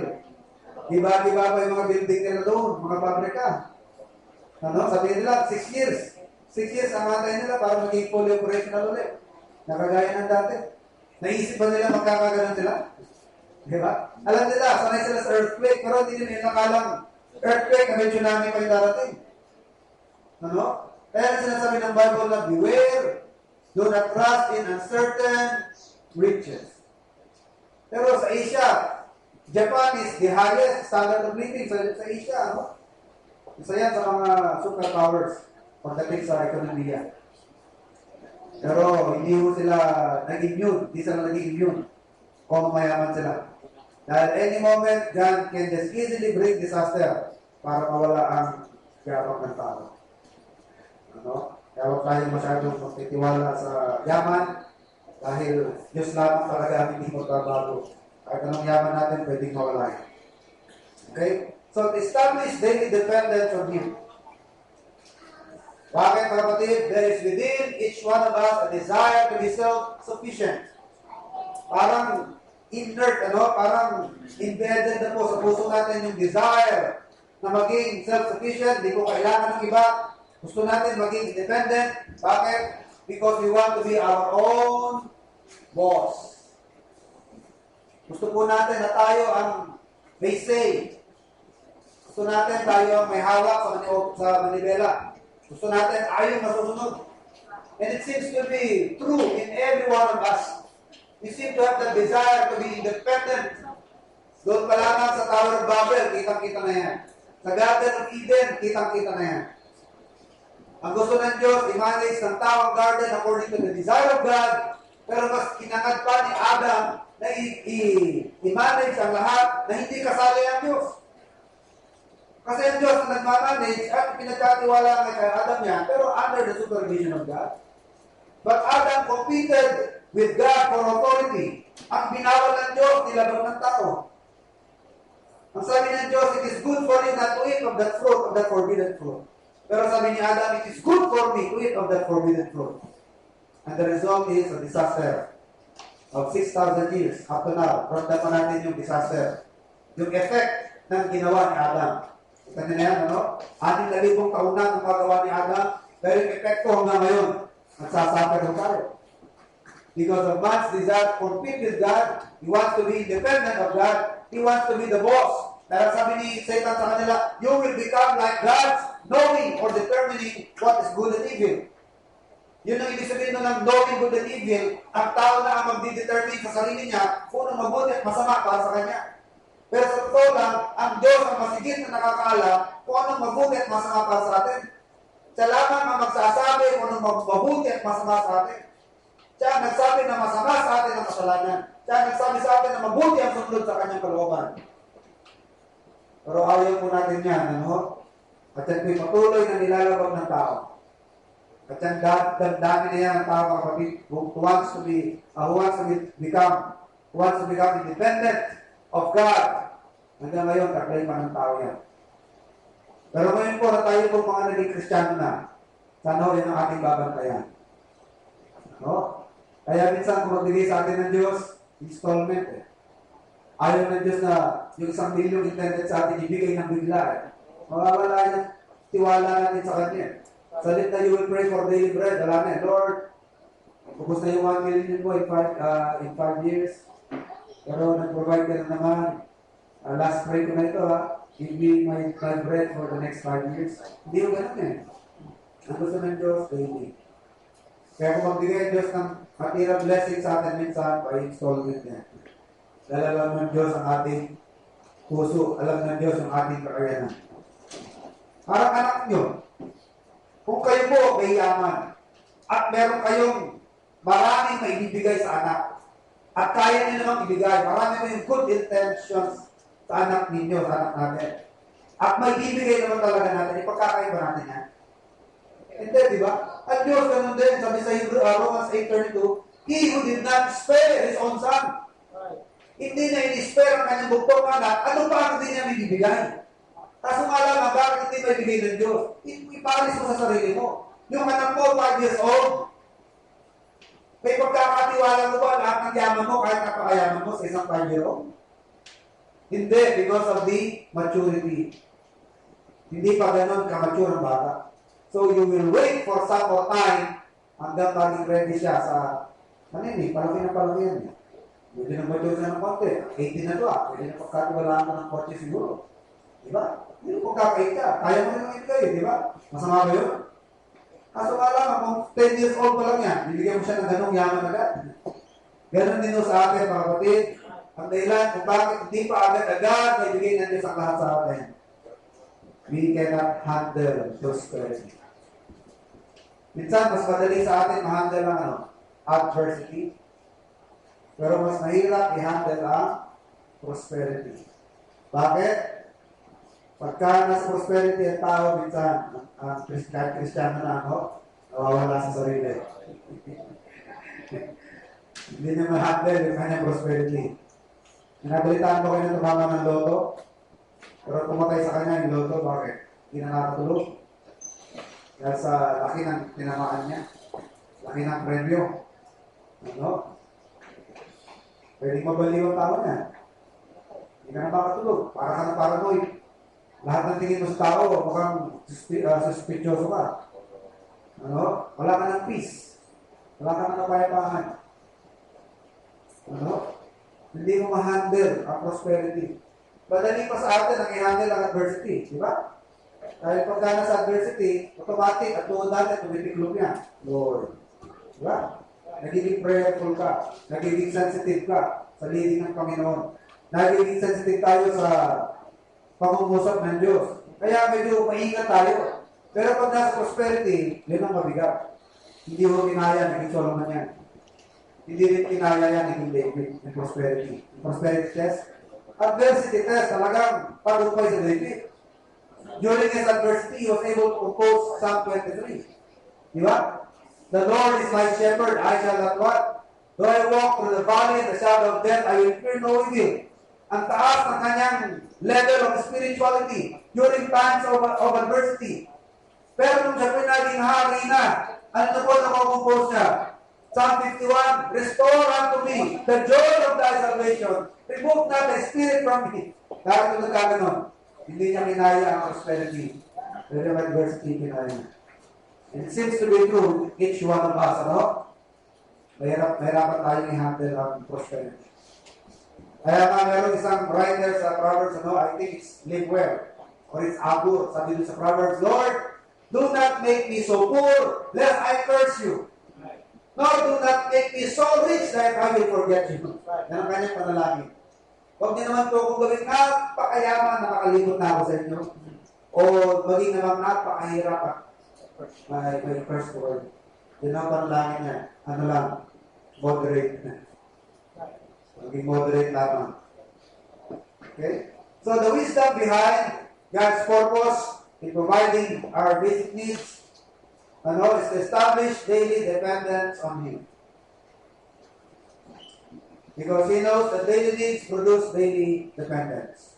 A: iba-iba pa yung mga building nila doon, mga pabrika. Sabihin nila, 6 years. 6 years ang matay nila para maging fully operational ulit. Nakagaya ng dati. Naisip ba nila magkakaganon sila? Diba? Alam nila, sanay sila sa earthquake, pero hindi nila nakalang earthquake na may tsunami pa yung darating. Kaya sinasabi ng Bible na beware, do not trust in uncertain riches. Pero sa Asia, Japan is the highest standard of living sa Asia. Isa yan sa mga superpowers pagdating sa ekonomiya. Pero hindi mo sila nag-immune. Hindi sila nag-immune kung mayaman sila. Dahil any moment, God can just easily bring disaster para mawala ang yabang ng tao. Kaya huwag tayo masyadong magtitiwala sa yaman dahil Diyos lamang talaga ang hindi magbabago. Kahit anong yaman natin, pwedeng mawala. Okay? So, establish daily dependence on Him. Bakit, mga kapatid? There is within each one of us a desire to be self-sufficient. Parang inert, parang embedded na po sa puso natin yung desire na maging self-sufficient, di ko kailangan ng iba. Gusto natin maging independent. Bakit? Because we want to be our own boss. Gusto po natin na tayo ang may say. Gusto natin tayo ang may hawak sa manibela. Gusto natin ayaw masusunod. And it seems to be true in every one of us. We seem to have the desire to be independent. Doon pa lamang sa Tower of Babel, kitang-kita na yan. Sa Garden of Eden, kitang-kita na yan. Ang gusto ng Diyos, i-manage ng tao ang garden according to the desire of God, pero mas kinangad pa ni Adam na i-manage ang lahat na hindi kasali ang Diyos. Kasi ang Diyos na nagmamanage at pinagkatiwala nga kay Adam yan, pero under the supervision of God. But Adam competed with God for authority. Ang binawal ng Diyos, nilabag ng tao. Ang sabi ng Diyos, it is good for you not to eat of that fruit, of that forbidden fruit. Pero sabi ni Adam, it is good for me to eat of that forbidden fruit. And the result is a disaster of 6,000 years up to now. Ramdam pa natin yung disaster. Yung effect ng ginawa ni Adam. Kita na yan, ano? 6,000 taon na ang magawa ni Adam, pero yung epekto hanggang ngayon, nagsasuffer ng tayo. Because of man's desire to compete with God, he wants to be independent of God, he wants to be the boss. Dahil sabi ni Satan sa kanila, you will become like gods, knowing or determining what is good and evil. Yun ang ibig sabihin ng knowing good and evil, ang tao na ang magdidetermine sa sarili niya kung anong mabuti at masama para sa kanya. Pero sa totoo lang, ang Diyos ang masigit na nakakaalam kung anong mabuti at masama para sa atin. Siya lamang ang magsasabi kung anong mabuti at masama sa atin. Siya ang nagsabi na masama sa atin ang kasalanan. Siya ang nagsabi sa atin na mabuti ang sunod sa kanyang kalooban. Pero ayaw po natin yan, ano? At yan po'y patuloy na nilalabag ng tao. At yan dami na yan ang tao, kapatid, who wants to become independent of God. Hanggang ngayon, taglay pa ng tao yan. Pero ngayon po, na tayo po mga naging Kristiyano na, sana ho yan ang ating babantayan. No? Kaya minsan, kung magbigay sa atin ng Diyos, installment eh. Ayaw ng Diyos na yung 1 million intended sa atin, ibigay ng bigla eh. Mawawala yung tiwala natin sa Kanya. Salit na you will pray for daily bread, alam na, Lord, ubos na yung 1 million mo in 5 years. Pero nag-provide ka na naman. Last pray ko na ito give me my bread for the next 5 years. Hindi yung ganun eh. Ang gusto ng Diyos, daily. Kaya kung magbigay ang Diyos ng material blessing sa atin minsan, by installment niya. Dahil alam ng Diyos ang ating puso, alam ng Diyos ang ating kakayanan. Parang anak nyo, kung kayo po may yaman, at meron kayong maraming maibibigay sa anak, at kaya nyo namang ibigay, marami mo yung good intentions sa anak ninyo, sa anak natin. At may ibigay naman talaga natin, ipagkakain ba natin yan? Hindi, di ba? At Diyos, ganun din, sabi sa Romans 8:32, He who did not spare His own son, hindi na in-spare ang kanyang bugtong anak, ano pa ang hindi niya ibibigay? Kaso nga lang, bakit hindi maibigay ng Diyos? Iparis mo sa sarili mo. Yung anak mo, 5 years old, may pagkakatiwala mo ba lahat ng yaman mo kahit napakayaman mo sa isang 5-year-old? Hindi, because of the maturity. Hindi pa ganun ka-mature ang bata. So you will wait for some more time hanggang maging ready siya sa palaki na palaki yan. Pwede na mature na ng konti. 18 na to pwede na pagkatiwalaan ka ng kotse siguro. Diba? Hindi mo pagkakait ka. Kaya mo rin kayo, diba? Masama ba yun? Kaso nga lang, kung 10 years old pa lang yan, bibigyan mo siya ng ganong yaman agad. Ganon din sa atin, mga kapatid. Ang dahilan kung bakit hindi pa agad-agad na ibigay ng Diyos ang lahat sa atin. We cannot handle prosperity. Minsan, mas madali sa atin ma-handle ang adversity. Pero mas mahirap i-handle ang prosperity. Bakit? Pagka nasa prosperity ang tao, minsan, ang Kristiyano na nawawala sa sarili. Hindi niya ma-handle yung kanyang prosperity. Pinabalitaan ko kayo na tumama ng loto, pero pumatay sa kanya yung loto, bakit? Hindi na nakatulog. Dahil sa laki ng tinamaan niya, laki ng premyo. Pwedeng mabaliw ang tao niya. Hindi ka na makatulog. Para ka na paranoid. Lahat ng tingin mo sa tao, mukhang suspicioso ka. Wala ka ng peace. Wala ka ng kapayapaan. Hindi mo ma-handle ang prosperity. Madali pa sa atin ang i-handle ang adversity. Di ba? Dahil pagka nasa adversity, automatic at tuon natin, tumitiklop yan. Lord. Di ba? Nagiging prayerful ka. Nagiging sensitive ka sa leading ng Panginoon. Nagiging sensitive tayo sa pangungusap ng Diyos. Kaya medyo maingat tayo. Pero pag nasa prosperity, yun ang mabigat. Hindi mo kinaya, naging Solomon yan. Hindi rin kinaya yan, naging David, ng prosperity. Yung prosperity test. Adversity test, talagang pagupay sa David. During his adversity, he was able to compose Psalm 23. Di ba? The Lord is my shepherd, I shall not want. Though I walk through the valley and the shadow of death, I will fear no evil. Ang taas ng kanyang level of spirituality during times of adversity. Pero nung siya po naging hari na, ano po nakukumpose niya? Psalm 51, restore unto me the joy of thy salvation. Remove not thy spirit from me. Dahil ito nagkaganon. Hindi niya kinaya ang prosperity. Pero yung adversity kinaya niya. And it seems to be true, each one of us, ano? Mahirapan tayong i-handle ang prosperity. Kaya nga meron isang writer sa Proverbs, ano? I think it's Live Well. Or it's Agur. Sabi doon sa Proverbs, Lord, do not make me so poor, lest I curse you. Nor do not make me so rich that I will forget you. Yan ang kanyang panalangin. Huwag niyo naman po kung gawin napakayaman, nakakalimot na ako sa inyo. O maging naman napakahirap at may first word. Yan ang panalangin niya. Ano lang, moderate na. Maging moderate lamang. Okay? So the wisdom behind God's purpose in providing our basic needs, is to establish daily dependence on Him. Because He knows that daily needs produce daily dependence.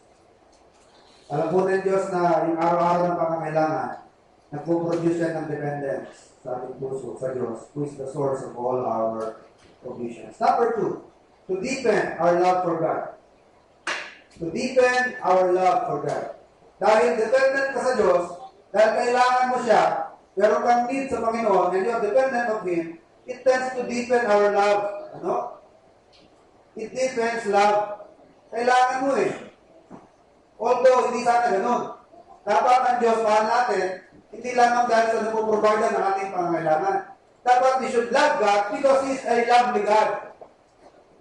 A: Alam po ng Diyos na yung araw-araw ng pangangailangan, nagpo-produce yan ng dependence sa ating puso, sa Diyos, who is the source of all our provisions. Number 2, to deepen our love for God. To deepen our love for God. Dahil dependent ka sa Diyos, dahil kailangan mo siya, meron kang need sa Panginoon, and you're dependent of Him, it tends to deepen our love. Ano? It deepens love. Kailangan mo eh. Although, hindi sana ganun. Dapat ang Diyos mahal natin, hindi lamang dahil sa nagpo-provide ng ating pangangailangan. Dapat we should love God because He is a lovely God.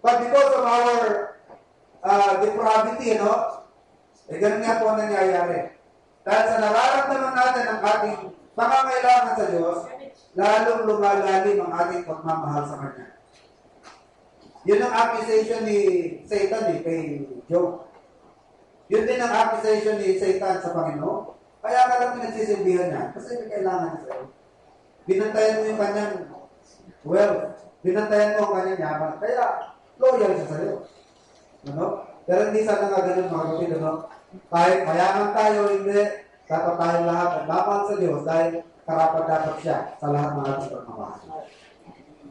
A: But because of our depravity, ganun nga po nangyayari. Dahil sa nararamdaman natin ang ating pangangailangan sa Diyos, lalong lumalalim ang ating pagmamahal sa Kanya. Yun ang accusation ni Satan kay Job. Yun din ang accusation ni Satan sa Panginoon. Kaya ka lang pinagsisilbihan niya, kasi may kailangan niya sa'yo. Binantayan mo yung kanyang wealth. Binantayan mo ang kanyang yaman. Kaya, loyal siya sa'yo. Pero hindi sana nga ganun mga kapatid, Kahit mayaman tayo, hindi, dapat tayo lahat at laban sa Diyos dahil karapat-dapat siya sa lahat ng ating pagmamahal.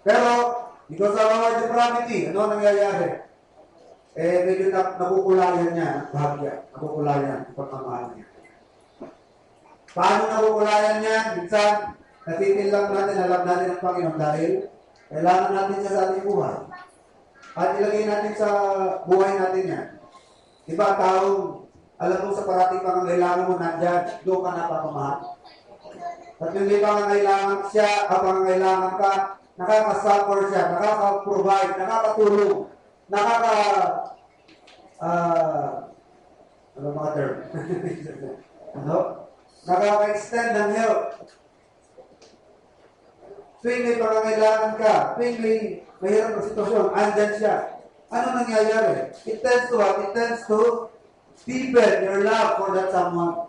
A: Pero, because of our depravity, ano nangyayari? Medyo nakukulayan niya ang bahagya. Nakukulayan ang pagmamahal niya. Paano nakukulayan niya? Minsan, natitil lang natin, alam natin ang Panginoon dahil kailangan natin siya sa ating buhay. At ilagay natin sa buhay natin yan. Diba, taong alam mo sa parating pangangailangan mo nandyan, doon ka napapamahal. At yung di pangangailangan siya, pangangailangan ka, nakaka-suffer siya, nakaka-provide, nakakatulong, ano mga term? Nakaka-extend ng help. Tuwing may pangangailangan ka, tuwing may mahirap na sitwasyon, andyan siya. Ano nangyayari? It tends to what? It tends to deepen your love for that someone.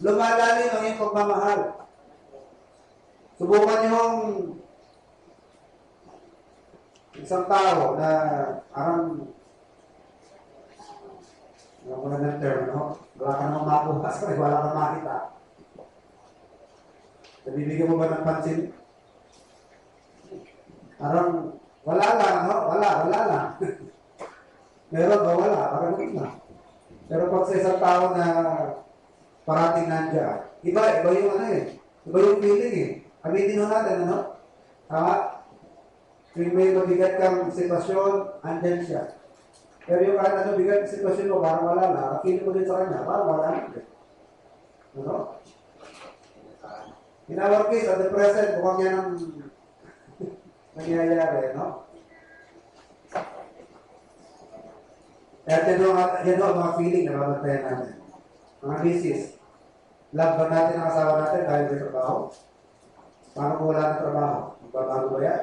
A: Lumalalim ang iyong pagmamahal. Subukan niyong isang tao na parang wala ng term, wala ka namang makuha kasi wala kang makita. Nabibigyan mo ba ng pansin? Parang wala lang, wala lang. Meron ba wala? Parang lang. Pero pag sa isang tao na parating nandiyan, iba yung iba yung feeling Kamitin ho natin, Tama? Kung may mabigat kang sitwasyon, andyan siya. Pero yung kahit bigat sitwasyon mo, parang wala na, feeling mo din sa kanya, parang wala na. In our case, at the present, mukhang yan ang nangyayari, At yan ang mga feeling na mabantayan natin. Mga misis, Love ba natin ang asawa natin dahil may trabaho? Paano kung wala ng trabaho? Magbabago ba yan?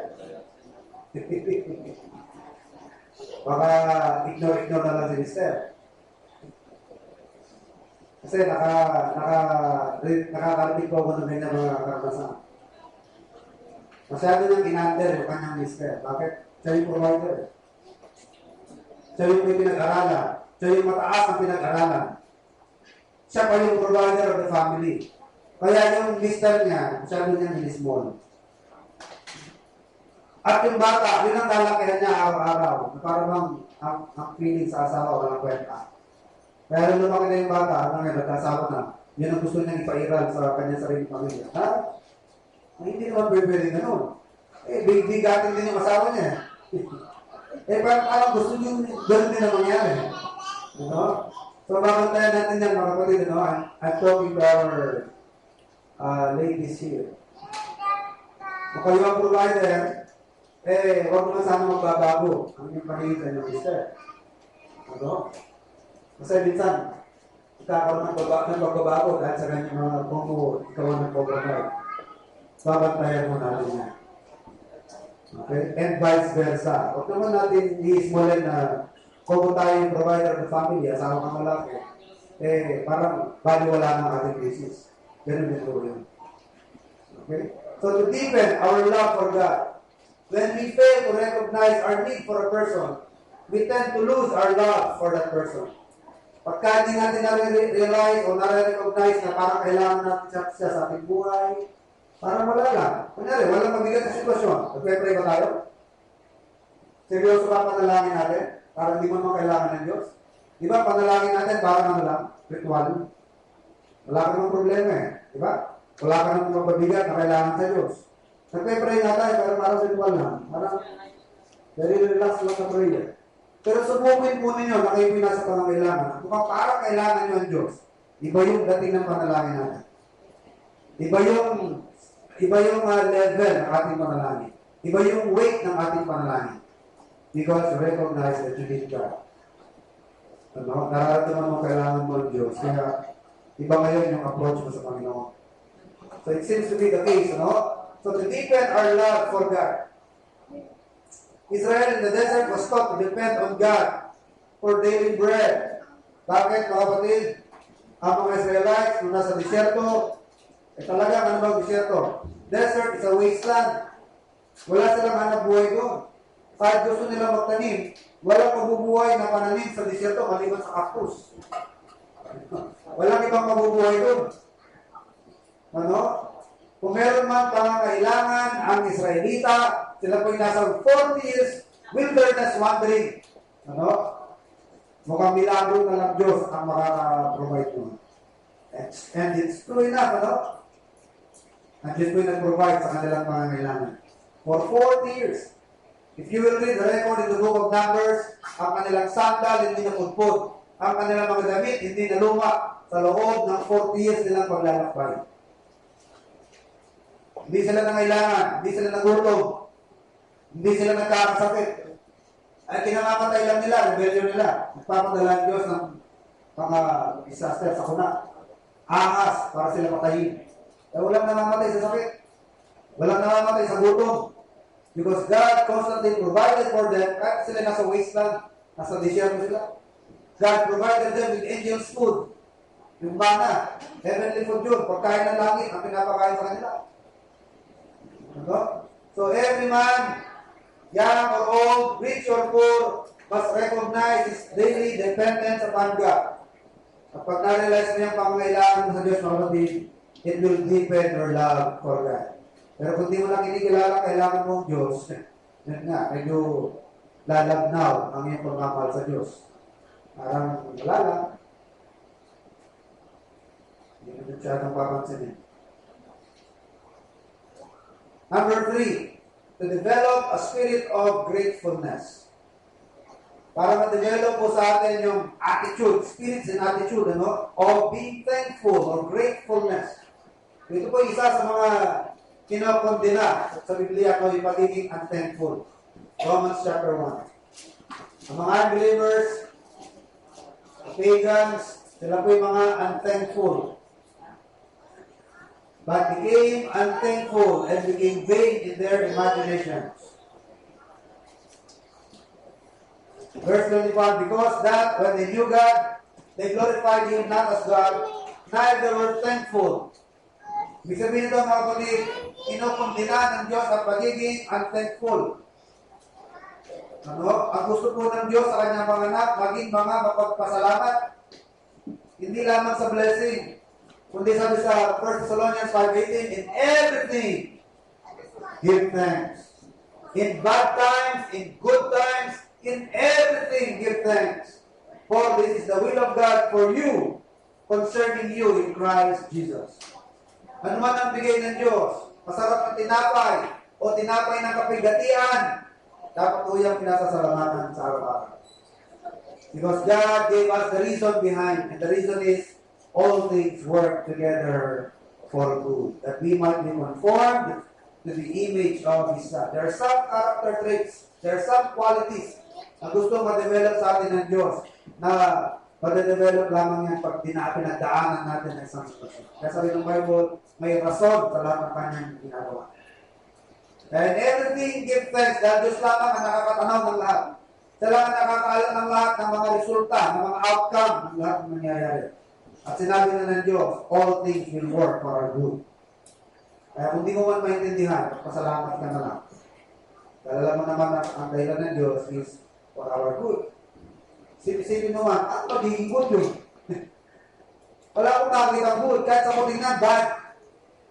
A: Baka ignore na lang si Mister. Kasi nakakarinig ko ako ng ganyan mga karanasan. Masyado niyang in-under yung kanyang Mister. Bakit? Siya yung provider. Siya yung may pinag-aralan. Siya yung mataas ang pinag-aralan. Siya pa yung provider of the family. Kaya yung Mister niya, masyado niyang in-small. At yung bata, yun ang lalakihan niya araw-araw. Parang ang feeling sa asawa, walang kwenta. Kaya nung lumaki na yung bata, nagkasawa na, yun ang gusto niyang ipairal sa kanyang sarili pamilya. Ha? Hindi naman pwede ganun. Bigatin din yung asawa niya. Parang gusto niyo ganun din ang mangyari. So, babantayan natin yan, mga kapatid. I'm talking to our ladies here. Kung kayo ang provider, huwag naman sana magbabago ang inyong paningin sa inyong mister. Kasi minsan, magkakaroon ng pagbabago dahil sa kanyang mga kung ikaw ang nag-provide. Babantayan mo natin yan. Okay? And vice versa. Huwag naman natin i-smallin na kung tayo yung provider of the family, asawa kang malaki, parang baliwala ng ating business. Ganun din po yun. Okay? So to deepen our love for God, when we fail to recognize our need for a person, we tend to lose our love for that person. Pagka hindi natin na-realize o na-recognize na parang kailangan natin siya sa ating buhay, parang wala lang. Kunyari, walang mabigat na sitwasyon. Nagpe-pray ba tayo? Seryoso ba panalangin natin? Para hindi mo naman kailangan ng Diyos? Di ba, panalangin natin parang ano lang? Ritual. Wala ka namang problema eh. Di ba? Wala ka namang mabigat na kailangan sa Diyos. Nagpe-pray na tayo, pero parang ritual lang. Parang very relax lang na prayer. Pero subukin po ninyo na kayo nasa pangangailangan. Kung parang kailangan nyo ang Diyos, iba yung dating ng panalangin natin. Iba yung level ng ating panalangin. Iba yung weight ng ating panalangin. Because you recognize that you need God. Nararamdaman mo kailangan mo ang Diyos. Kaya iba ngayon yung approach mo sa Panginoon. So it seems to be the case, So to deepen our love for God, Israel in the desert was taught to depend on God for daily bread. Bakit, mga kapatid? Ang mga Israelites, nung nasa disyerto, talagang ano ba disyerto? Desert is a wasteland. Wala silang hanap buhay doon. Kahit gusto nila magtanim, walang mabubuhay na pananim sa disyerto maliban sa cactus. Walang ibang mabubuhay doon. Kung meron man pangangailangan ang Israelita, sila po'y nasa 40 years wilderness wandering. Mukhang milagro na lang Diyos ang makaka-provide mo. And it's true enough, Ang Diyos po'y nag-provide sa kanilang pangangailangan. For 40 years. If you will read the record in the book of Numbers, ang kanilang sandal hindi napudpud. Ang kanilang mga damit hindi naluma sa loob ng 40 years nilang paglalakbay. Hindi sila nangailangan, hindi sila nagutom, hindi sila nagkakasakit. Ay kinamamatay lang nila, rebellion nila. Nagpapadala ang Diyos ng mga disaster sa kuna. Ahas para sila patayin. Walang namamatay sa sakit. Walang namamatay sa gutom. Because God constantly provided for them kahit sila nasa wasteland, nasa disyerto sila. God provided them with angels food. Yung mana, heavenly food yun. Pagkain ng langit, ang pinapakain sa kanila. So every man, young or old, rich or poor, must recognize his daily dependence upon God. Kapag na-realize mo yung pangangailangan mo sa Diyos, mga kapatid, it will deepen your love for God. Pero kung di mo lang kinikilala kailangan mo ang Diyos, yun nga, medyo lalabnaw ang iyong pagmamahal sa Diyos. Parang wala lang. Hindi mo masyadong papansinin. Number 3, to develop a spirit of gratefulness. Para ma-develop po sa atin yung attitude, spirits and attitude, of being thankful or gratefulness. Ito po isa sa mga kinakondena sa Biblia ko yung pagiging unthankful. Romans chapter 1. Ang mga unbelievers, pagans, sila po yung mga unthankful. but became unthankful and became vain in their imaginations. Verse 25, because that when they knew God, they glorified Him not as God, neither were thankful. Ibig sabihin ito mga kapatid, inukundina ng Diyos ang pagiging unthankful. Ang gusto po ng Diyos sa kanyang mga anak, maging mga mapagpasalamat. Hindi lamang sa blessing, kundi sabi sa 1 Thessalonians 5:18, in everything, give thanks. In bad times, in good times, in everything, give thanks. For this is the will of God for you, concerning you in Christ Jesus. Ano man ang bigay ng Diyos, masarap na tinapay, o tinapay ng kapigatian, dapat po yung pinasasalamatan sa araw-araw. Because God gave us the reason behind, and the reason is, all things work together for good, that we might be conformed to the image of His Son. There are some character traits, there are some qualities na gusto ma-develop sa atin ng Diyos, na ma-develop lamang yan pag pinagdaanan natin ng isang sitwasyon. Kaya sabi ng Bible, may rason sa lahat ng kanyang ginagawa. And everything give thanks, dahil Diyos lamang ang nakakatanaw ng lahat. Siya lang ang nakakaalam ng lahat ng mga resulta, ng mga outcome ng lahat ng nangyayari. At sinabi na ng Diyos, all things will work for our good. Kaya kung di mo man maintindihan, pasalamat ka na lang. Dahil alam mo naman ang dahilan ng Diyos is for our good. Sipin mo man, ang magiging good yun. Wala akong nakakita good, kahit sa kutingnan, bad.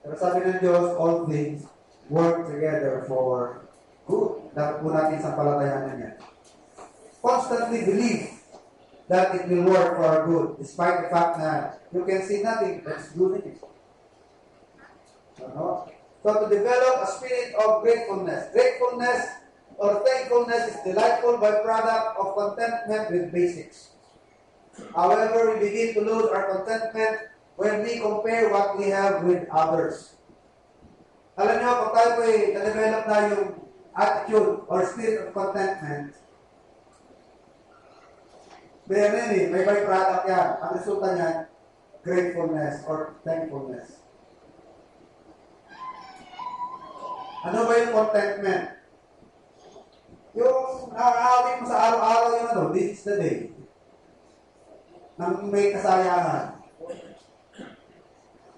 A: Pero sabi ng Diyos, all things work together for good. Dapat po natin sa palatayanan yan. Constantly believe that it will work for our good, despite the fact that you can see nothing that's good in it. So to develop a spirit of gratefulness. Gratefulness or thankfulness is delightful byproduct of contentment with basics. However, we begin to lose our contentment when we compare what we have with others. Alam niyo, pag tayo po na-develop na yung attitude or spirit of contentment, may byproduct yan. Ang resulta niyan, gratefulness or thankfulness. Ano ba yung contentment? Yung nakakawin mo sa araw-araw yung this is the day. Nang may kasayangan.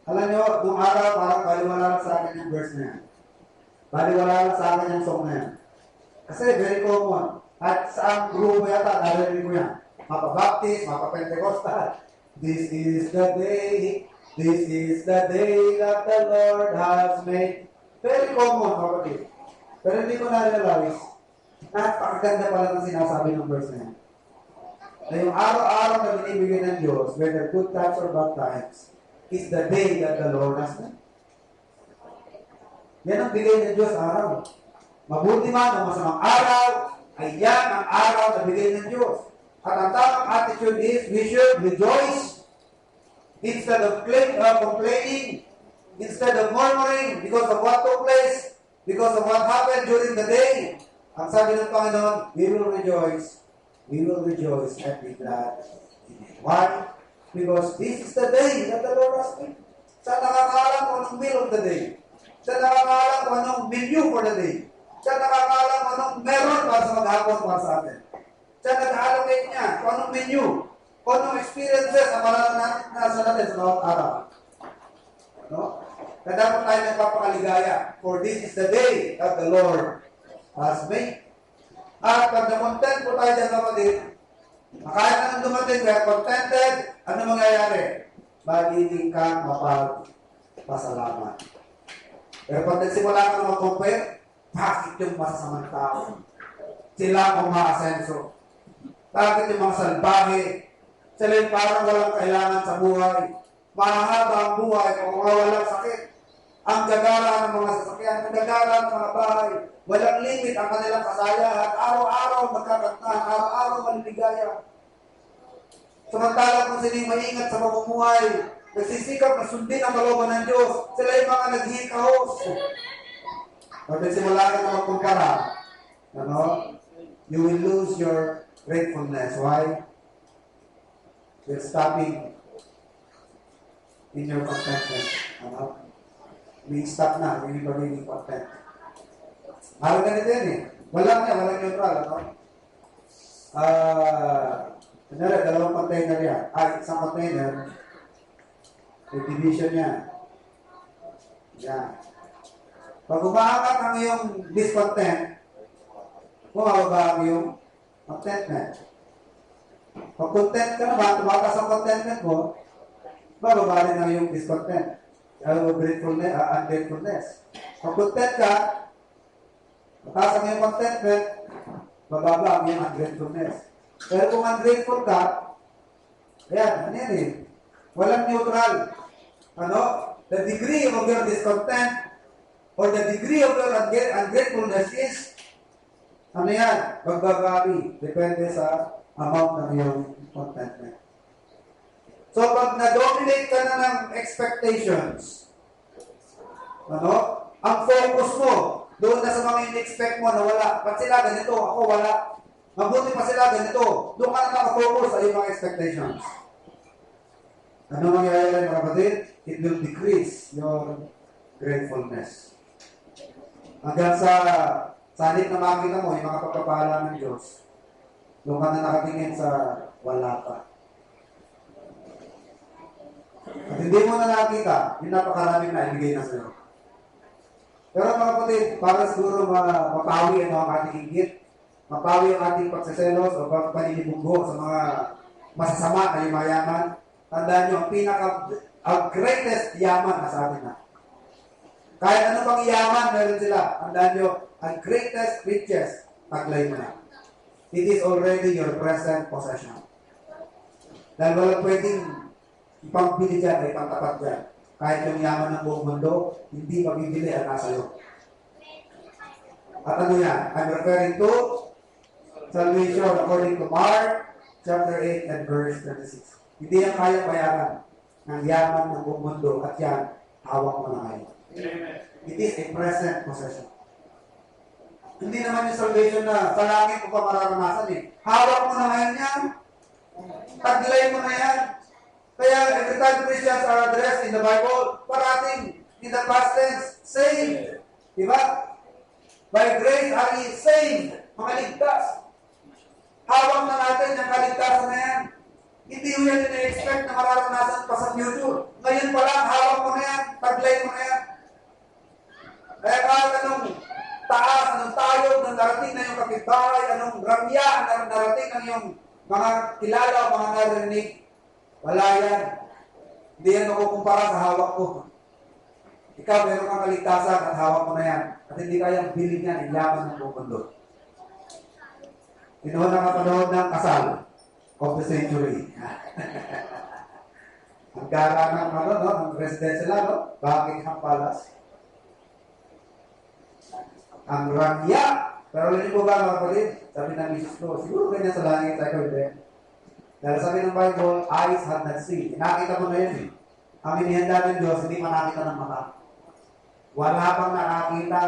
A: Alam nyo, nung araw, parang baliwala lang sa akin yung verse na yan. Baliwala lang sa akin yung song na yan. Kasi very common. At sa ang grupo yata, narinig mo yan. Mapa-Baptist, mapa-Pentecostal. This is the day that the Lord has made. Very common, kapatid. Pero hindi ko na-realize, napakaganda pala ng sinasabi ng verse na yan. Na yung araw-araw na binibigay ng Diyos, whether good times or bad times, is the day that the Lord has made. Yan ang bigay ng Diyos araw. Mabuti man o masamang araw, ay yan ang araw na bigay ng Diyos. At ang tamang attitude is, we should rejoice instead of complaining, instead of murmuring because of what took place, because of what happened during the day. Ang sabi ng Panginoon, we will rejoice and be glad in it. Why? Because this is the day that the Lord has made. Siya nakakaalam kung anong meal of the day. Siya nakakaalam kung anong menu for the day. Siya nakakaalam kung anong meron para sa maghapon para sa atin. Siya nag-allocate niya kung anong menu, kung anong experiences ang nasa natin sa bawat araw. No? Kaya dapat tayo nagpapakaligaya. For this is the day that the Lord has made. At pag na-content po tayo dyan, kapatid, kahit anong dumating, we are contented, ano mangyayari? Magiging kang mapagpasalamat. Pero pag nagsimula ka na mag-compare, bakit yung masasamang tao? Sila ang umaasenso. Bakit yung mga salbahe? Sila yung parang walang kailangan sa buhay. Mahaba ang buhay kung walang sakit. Ang gagara ng mga sasakyan, ang gagara ng mga bahay. Walang limit ang kanilang kasayahan. Araw-araw magkakantahan, araw-araw maliligaya. Samantala kung sila yung maingat sa pamumuhay, nagsisikap na sundin ang kalooban ng Diyos, sila yung mga naghihikahos. Pag nagsimula ka na magkumpara, you will lose your gratefulness. Why? You're stopping in your contentment. may stop na, yung pagiging content. Parang ganito yan eh. Walang neutral, ano? Kunyari, dalawang container yan. Isang container, may division yan. Yan. Pag umaangat ang iyong discontent, bumababa ang iyong contentment. Pag content ka naman, tumakas ang contentment mo, bababa rin ang iyong discontent. Ungratefulness. Pag content ka, mataas ang iyong contentment, bababa ang iyong ungratefulness. Pero kung ungrateful ka, ayan, ano yan eh, walang neutral. Ano? The degree of your discontent or the degree of your ungratefulness is, ano yan, magbabari. Depende sa amount ng iyong contentment. So, pag na-dominate ka na ng expectations, ano, ang focus mo, doon na sa mga in-expect mo na wala. Ba't sila ganito? Ako wala. Mabuti pa sila ganito. Doon ka na nakafocus sa iyong mga expectations. Ano mangyayari mga kapatid? It will decrease your gratefulness. Hanggang sa sanip na makita mo, yung mga pagpapala ng Diyos, doon ka na nakatingin sa wala pa. At hindi mo na nakita, yung napakaraming na ibigay na sa'yo. Pero mga kapatid, para siguro mapawi ang ating inggit, mapawi ang ating pagsiselos o paninibugho sa mga masasama na yung mayaman, tandaan nyo, ang greatest yaman na sa atin na. Kahit ano pang yaman, meron sila. Tandaan nyo, ang greatest riches, taglay mo na. It is already your present possession. Dahil walang pwedeng ipagbili dyan, ay pantapat dyan. Kahit yung yaman ng buong mundo, hindi mabibili ang nasa iyo. At ano yan? I'm referring to salvation according to Mark chapter 8 and verse 36. Hindi yan kaya bayaran ng yaman ng buong mundo at yan, hawak mo na kayo. It is a present possession. Hindi naman yung salvation na sa langit mo pa mararanasan eh. Hawak mo na ngayon yan. Taglay mo na yan. Kaya every time Christians are addressed in the Bible, parating in the past tense, saved. Diba? By grace are ye saved. Mga ligtas. Hawak na natin yung kaligtasan na yan. Hindi mo yan ina-expect na mararanasan pa sa future. Ngayon pa lang, hawak mo na yan. Taglay mo na yan. Kaya kahit anong taas, anong tayo, nang narating na yung kapitbahay, anong ramya, anong narating ng yung mga kilala o mga narinig, wala yan. Hindi yan makukumpara sa hawak ko. Ikaw, meron kang kaligtasan at hawak mo na yan. At hindi kayang bilhin yan, ilyaman ng buong mundo. Pinuha na kapanahon ng kasal of the century. Ang gara ng, ng residential, Buckingham Palace. Ang ramya. Pero alam niyo po ba mga kapatid? Sabi ng misis ko, siguro ganyan sa langit tayo hindi. Dahil sabi ng Bible, eyes have not seen. Nakita mo na yun eh. Ang inihanda ng Diyos, hindi pa nakita ng mata. Wala pang nakakita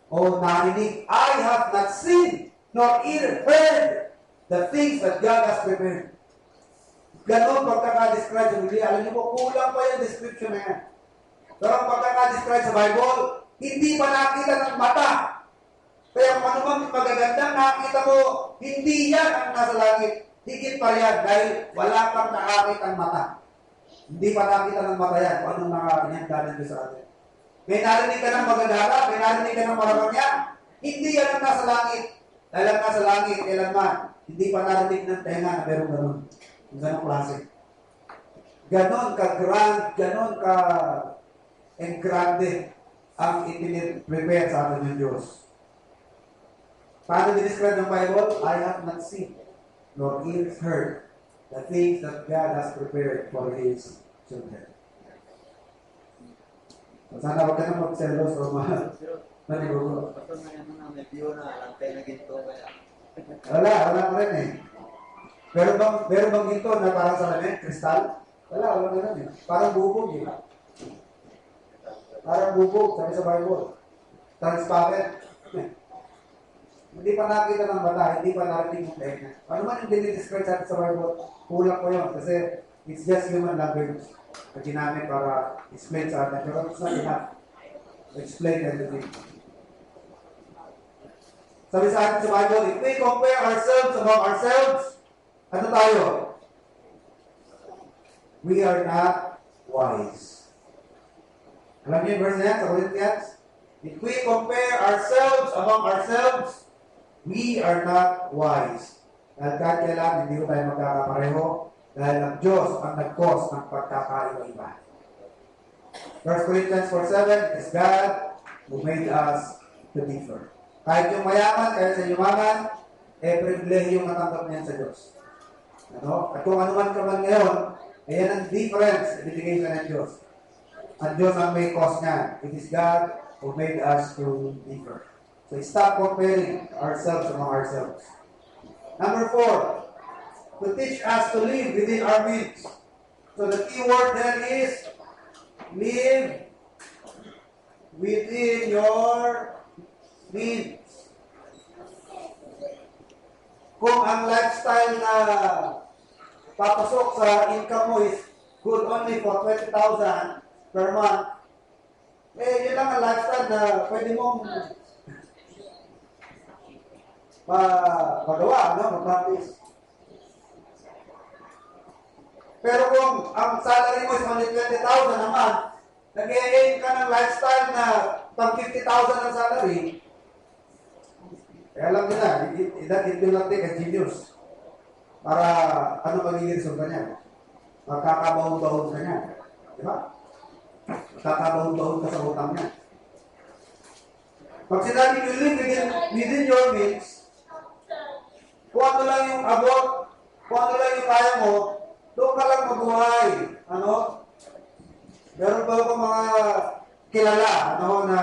A: o narinig. I have not seen, nor ear heard the things that God has prepared. Ganon pagkaka-describe sa Biblia. Alam niyo po, kulang pa yung description na yan. Pero ang pagkaka-describe sa Bible, hindi pa nakita ng mata. Kaya kung ano mang magagandang nakita mo, hindi yan ang nasa langit. Higit pa yan dahil wala pang nakakita ng mata. Hindi pa nakita ng mata yan kung anong nakakita ng Diyos sa atin. May narinig ka ng magagara, may narinig ka ng maramangya, hindi yan ang nasa langit. Dahil ang nasa langit, kailanman, hindi pa narinig ng tenga na meron ganun. Yung ganong klase. Ganon ka-grand, ganon ka-engrande ang ipiniprepare sa atin ng Diyos. Paano dinescribe ng Bible? I have not seen, nor ears heard, the things that God has prepared for His children. So, sana huwag ka na magselos o manigulo.
C: May view na lantay na ginto kaya.
A: Wala pa rin eh. Meron bang ginto na parang salamin? Kristal? Wala ganun eh. Parang bubog eh. Parang bubog, sabi sa Bible. Transparent. Hindi pa nakita ng bata, hindi pa narinig yung tenga. Ano man yung dinidescribe sa Bible, kulang ko yun. Kasi it's just human language na ginamit para explain sa atin. Pero it's not enough. explain everything. Sabi sa atin sa Bible, if we compare ourselves among ourselves, ano tayo? We are not wise. Alam niyo yung verse na yan sa Corinthians? If we compare ourselves among ourselves, we are not wise. Dahil kahit kailan, hindi ko tayo magkakapareho dahil ang Diyos ang nag-cause ng pagkakaiba-iba. 1 Corinthians 4:7, it is God who made us to differ. Kahit yung mayaman, kahit sa yumaman, privilege yung natanggap niyan sa Diyos. Ano? At kung ano man ka man ngayon, ayan ang difference, ibigay sa ng Diyos. Ang Diyos ang may cause niya. It is God who made us to differ. So stop comparing ourselves among ourselves. Number 4, to teach us to live within our means. So the key word there is live within your means. Kung ang lifestyle na papasok sa income mo is good only for 20,000 per month, yun lang ang lifestyle na pwede mong magawa, mag-practice. Pero kung ang salary mo is only 20,000 a month, nag-e-aim ka ng lifestyle na pang 50,000 ang salary, kaya alam nyo na, it will not take a genius para ano magiging resulta niya. Magkakabahon-bahon ka niya. Di ba? Magkakabahon-bahon ka sa utang niya. Pag sinabi you live within your means, kung ano lang yung abot, kung ano lang yung kaya mo, doon ka lang mabuhay. Ano? Meron ba ako mga kilala na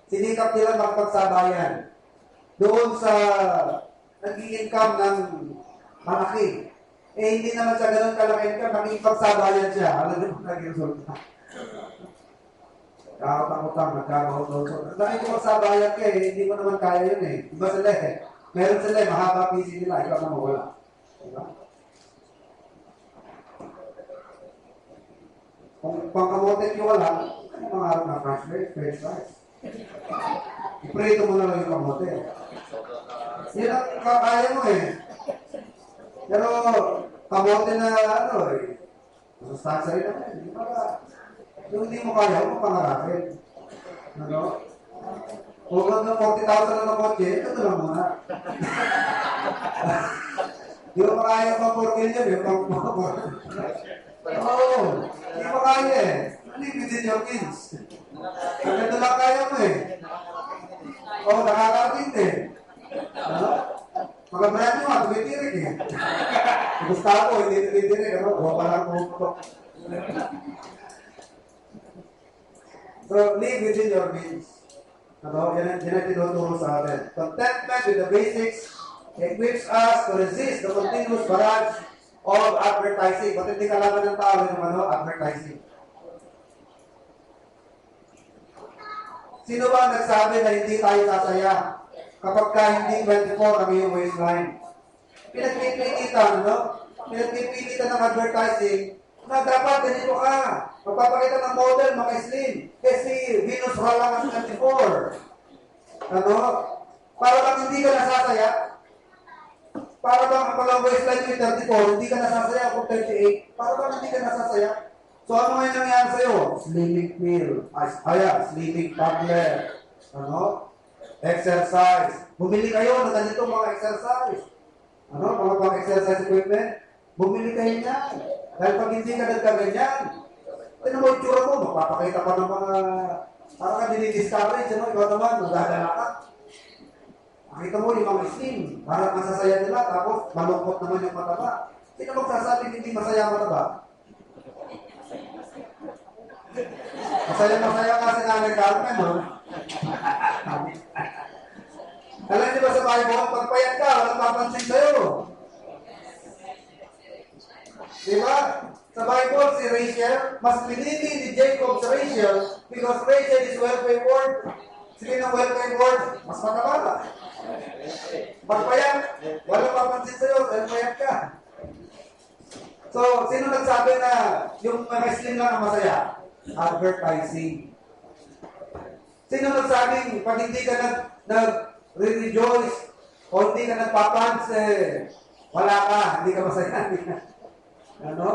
A: sinikap nila magpagsabayan doon sa nag-i-income ng malaki. Hindi naman siya ganun kalaki income, nakikipagsabayan siya. Alam niyo kung naging resulta. Kakapang-utang, nagkakahot-hot. Nakikipagsabayan ka hindi mo naman kaya yun Diba sila meron sila mahaba PC nila, ikaw naman wala. Diba? Kung pangkamote nyo wala, ano mangarap na french fries? Iprito mo na lang yung kamote. Yan ang kakaya mo Pero, kamote na masustansya rin naman. Yung hindi mo kaya, huwag mo pangarapin. Ano? Kung ng 40,000 na kotse, ito lang muna. Hindi mo kaya pang 4 million Oo, hindi mo kaya Live within your means. Ang ganda lang kaya mo nakakakit Ano? Mga brand nyo tumitirik Gusto ako, hindi tumitirik. Huwag pa lang puputok. So, live within your means. Yan ang tinuturo sa atin. Contentment with the basics equips us to resist the continuous barrage of advertising. Ba't hindi kalaban ng tao yung advertising? Sino ba ang nagsabi na hindi tayo sasaya kapag ka hindi 24 ang iyong waistline? Pinagpipilitan, Pinagpipilitan ng advertising na dapat ganito ka. Magpapakita ng model, mga slim. Si Venus Ralang ang 24. Para bang hindi ka nasasaya? Para bang ang palang waistline yung 34, hindi ka nasasaya kung 38? Para bang hindi ka nasasaya? So ano ngayon nangyari sa'yo? Slimming pill. Slimming tablet. Exercise. Bumili kayo ng ganito mga exercise. Mga pang-exercise equipment. Bumili kayo niyan. Dahil pag hindi ka nagkaganyan, tignan mo yung tsura mo, magpapakita pa ng mga, parang ka dinidiscourage, ikaw naman, magdadala ka. Makita mo yung mga slim, parang masasaya nila, tapos malungkot naman yung mataba. Sino magsasabing hindi masaya mataba? Masaya kasi Nanay Carmen, Alam niyo ba sa Bible, pagpayat ka, walang papansin sa'yo. Diba? Sa Bible, si Rachel, mas pinili ni Jacob sa Rachel because Rachel is well-favored. Sige ng well-favored, mas mataba. Pagpayat, walang papansin sa'yo, well-payat ka. So, sino nagsabi na yung wrestling lang ang masaya? Advertising. Sino nagsabing pag hindi ka nag-rejoice o hindi ka nagpapans, wala ka, hindi ka masaya. Ano?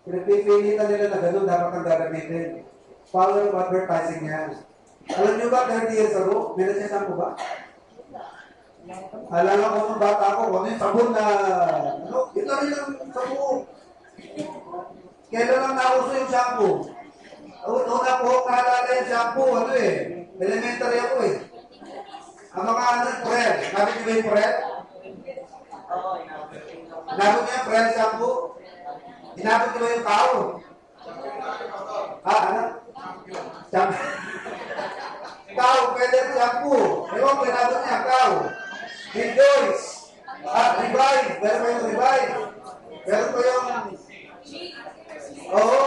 A: Pinagpipilitan nila na gano'n dapat ang gagamitin. Power of advertising yan. Alam niyo ba, 30 years ago, may nagsasabi ba? Alala ko nung bata ako, ano yung sabon na, ito rin ang sabon. Kailan lang nauso yung shampoo? Una po, naalala yung shampoo, elementary ako eh. Ang mga Prel. Nabit niyo ba yung Prel?
B: Oo,
A: Inabot niyo yung Prel shampoo? Inabot niyo ba yung tao? Shampoo. Tao, pwede yung shampoo. Ewan ko, inabot niya, tao. Rejoice. Revive. Meron pa yung revive. Meron pa yung... Oo.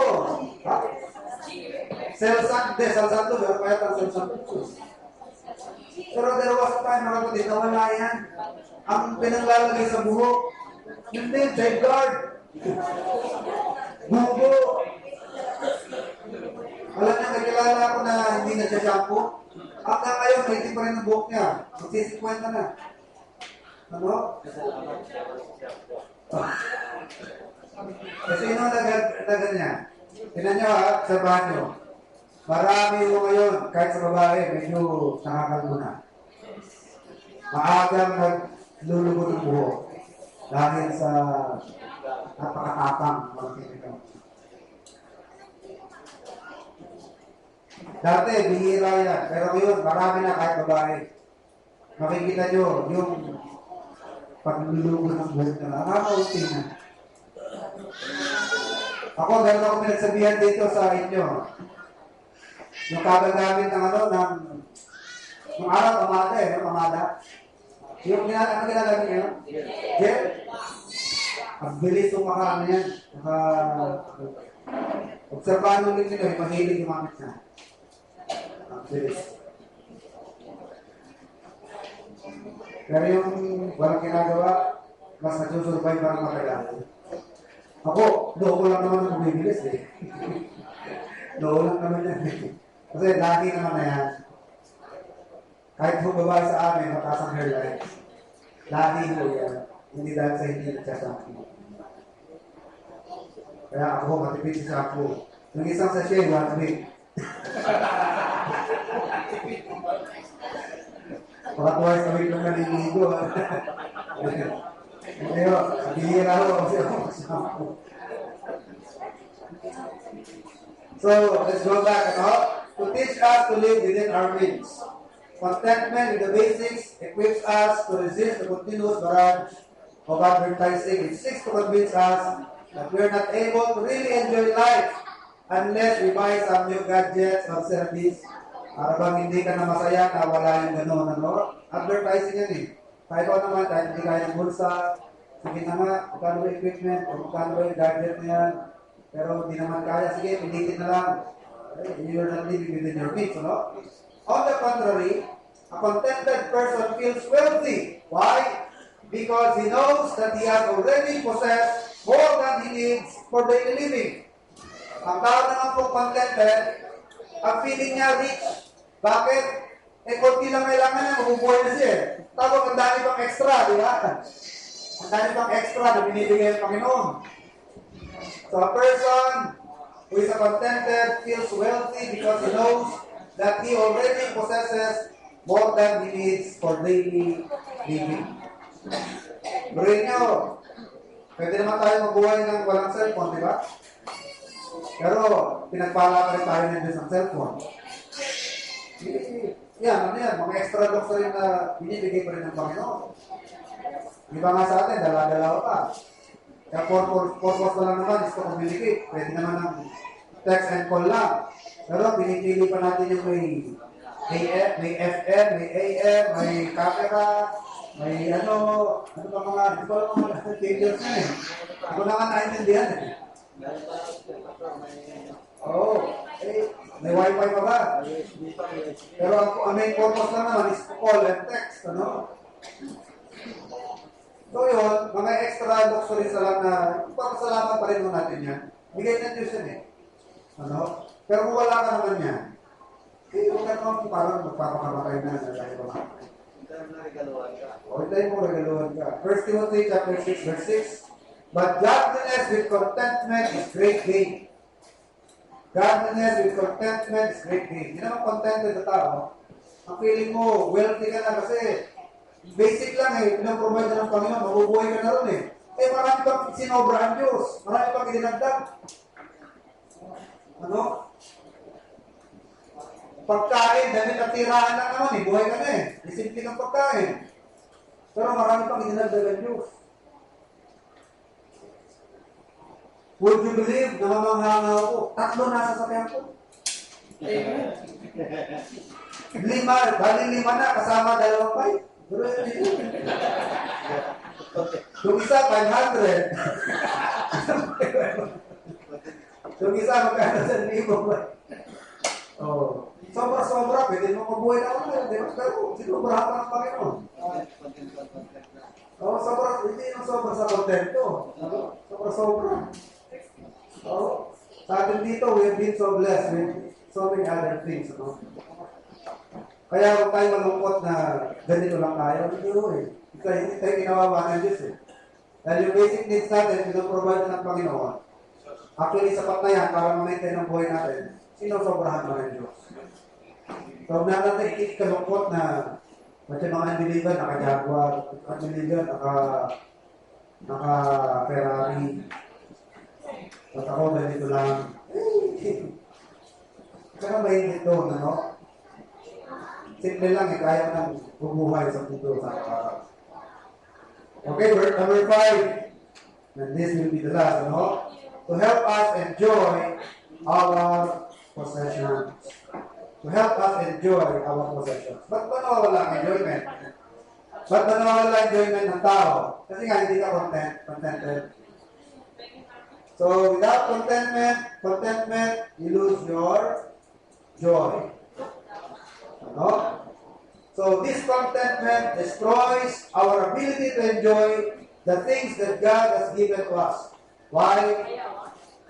A: Selsanto. Selsanto. Meron pa yung Selsanto. Pero there was a time, mga kapatid, nawala yan. Ang pinanglalagay sa buhok, hindi, safeguard. Bugo. Alam niya, nakilala ako na hindi na siya shampoo. Hanggang ngayon, may pa rin ang buhok niya. Magsisikwenta na. Ano? Kasi yun ang nagad niya. Tinan niyo ha, sa banyo. Marami mo ngayon, kahit sa babae, medyo nakakalbo na. Maagang naglulugo ng buhok. Dahil sa napakatapang mga kinigaw. Dati, bihira yan. Pero ngayon, marami na kahit babae. Makikita nyo, yung paglulugo ng buhok na nakakaunti na. Ako, gano'n ako pinagsabihan dito sa inyo. Yung kagagamit ng ng araw, pamada. Yung ginagamit nyo? Gel? Ang bilis yung yan. Obserbahan mo rin nyo, yung mahilig gumamit na. Ang bilis. Pero yung walang ginagawa, mas nagsusurvive parang matagal. Ako, loko lang naman ang bumibilis eh. Loko lang naman yan eh. Kasi lagi naman na yan. Kahit po babae sa amin, mataas ang hairline. Lagi po yan. Hindi dahil sa hindi nagsasampo. Kaya ako, matipid si shampoo. Yung isang sachet, 1 week. Mga twice a week lang naliligo. Ngayon, bihira ko kasi ako shampoo. So, let's go back. To teach us to live within our means. Contentment with the basics equips us to resist the continuous barrage of advertising. It seeks to convince us that we are not able to really enjoy life unless we buy some new gadgets or service. Para bang hindi ka na masaya na wala yung gano'n, Advertising yan eh. Kahit ako naman, kahit hindi kaya ng bulsa, sige na nga, magkano ba equipment, o magkano ba yung gadget na yan. Pero hindi naman kaya, sige, pilitin na lang. You're not living within your means, On the contrary, a contented person feels wealthy. Why? Because he knows that he has already possessed more than he needs for daily living. Ang tao naman kung contented, ang feeling niya rich. Bakit? Konti lang kailangan niya, mabubuhay na siya. Tapos ang dami pang extra, di ba? Ang dami pang extra na binibigay ng Panginoon. So a person who is a contented feels wealthy because he knows that he already possesses more than he needs for daily living. Burin nyo, pwede naman tayo mabuhay ng walang cellphone, di ba? Pero pinagpala pa rin tayo ng Diyos ng cellphone. Yan, mga extra docs rin na binibigay pa rin ng Panginoon. Di ba nga sa atin, dala-dalawa pa. Kaya purpose na lang naman is to communicate. Pwede naman ng text and call lang. Pero pinipili pa natin yung may AM, may FM, may AM, may camera, may ano ba mga, hindi ko alam mga cables na eh. Hindi ko naman naintindihan eh. Oo. May wifi pa ba? Pero ang main purpose lang naman is to call and text, So yun, mga extra luxuries lang na papasalamat pa rin mo natin yan. Bigay ng Diyos yan eh. Pero kung wala ka naman yan, ka naman parang magpapakamatay na dahil kumamatay.
C: Ikaw na regaluhan ka.
A: O, tayo mo, regaluhan ka. 1 Timothy chapter 6, verse 6. But godliness with contentment is great gain. Godliness with contentment is great gain. Hindi naman contented na tao. Ang feeling mo, wealthy ka na kasi basic lang eh, pinaprovide na ng Panginoon, mabubuhay ka na ron eh. Eh, marami pang sinobra ang Diyos. Marami pang dinagdag. Ano? Pagkain, dahil natiraan lang naman eh, buhay ka na eh. Isimple kang pagkain. Pero marami pang dinagdag ang Diyos. Would you believe na mamanghanga ako? 3 nasa sakyan ko. Bali 5 na, kasama 2 bike. Pero yun. Yung isa, 500. Yung isa, magkano sa 1,000 ba? Oh. Sobra-sobra, pwede mo mabuhay na ako. Pero sinubrahan pa ng Panginoon. Oh, sobra, hindi yung sobra sa kontento. Sobra-sobra. Oh, sa atin dito, we have been so blessed with so many other things. No? Kaya kung tayo malungkot na ganito lang tayo, hindi ho eh. Hindi tayo kinawawa ng Diyos eh. Dahil yung basic needs natin, pinaprovide ng Panginoon. Actually, sapat na yan para ma-maintain ang buhay natin. Sinusobrahan mo ng Diyos. So, huwag na natin ikikalungkot na kasi mga unbeliever, naka-Jaguar, unbeliever, naka-Ferrari. At ako, ganito lang. Pero may ito, ano? Simple lang eh, kaya nang bumuhay sa mundo sa araw. Okay, verse number 5. And this will be the last, ano? To help us enjoy our possessions. To help us enjoy our possessions. Ba't ba nawawala ang enjoyment? Ba't ba nawawala ang enjoyment ng tao? Kasi nga, hindi ka contented. So, without contentment, you lose your joy. No? So, this contentment destroys our ability to enjoy the things that God has given to us. Why?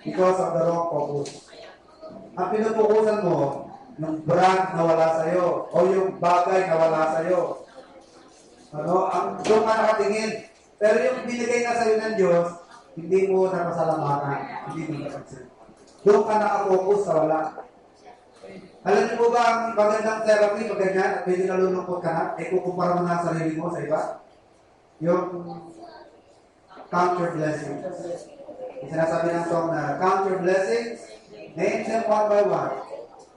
A: Because of the wrong focus. Ang pinupukusan mo, yung brand na wala sa'yo, o yung bagay na wala sa'yo. Ano? Doon ka nakatingin. Pero yung binigay na sa'yo ng Diyos, hindi mo napasalamatan. Hindi mo napansin. Doon ka nakafocus sa wala. Alam niyo po ba ang magandang therapy pag ganyan at medyo nalulungkot ka na, ay kukumpara mo na ang sarili mo sa iba? Yung count your blessings. Yung sinasabi ng song na count your blessings, name them one by one.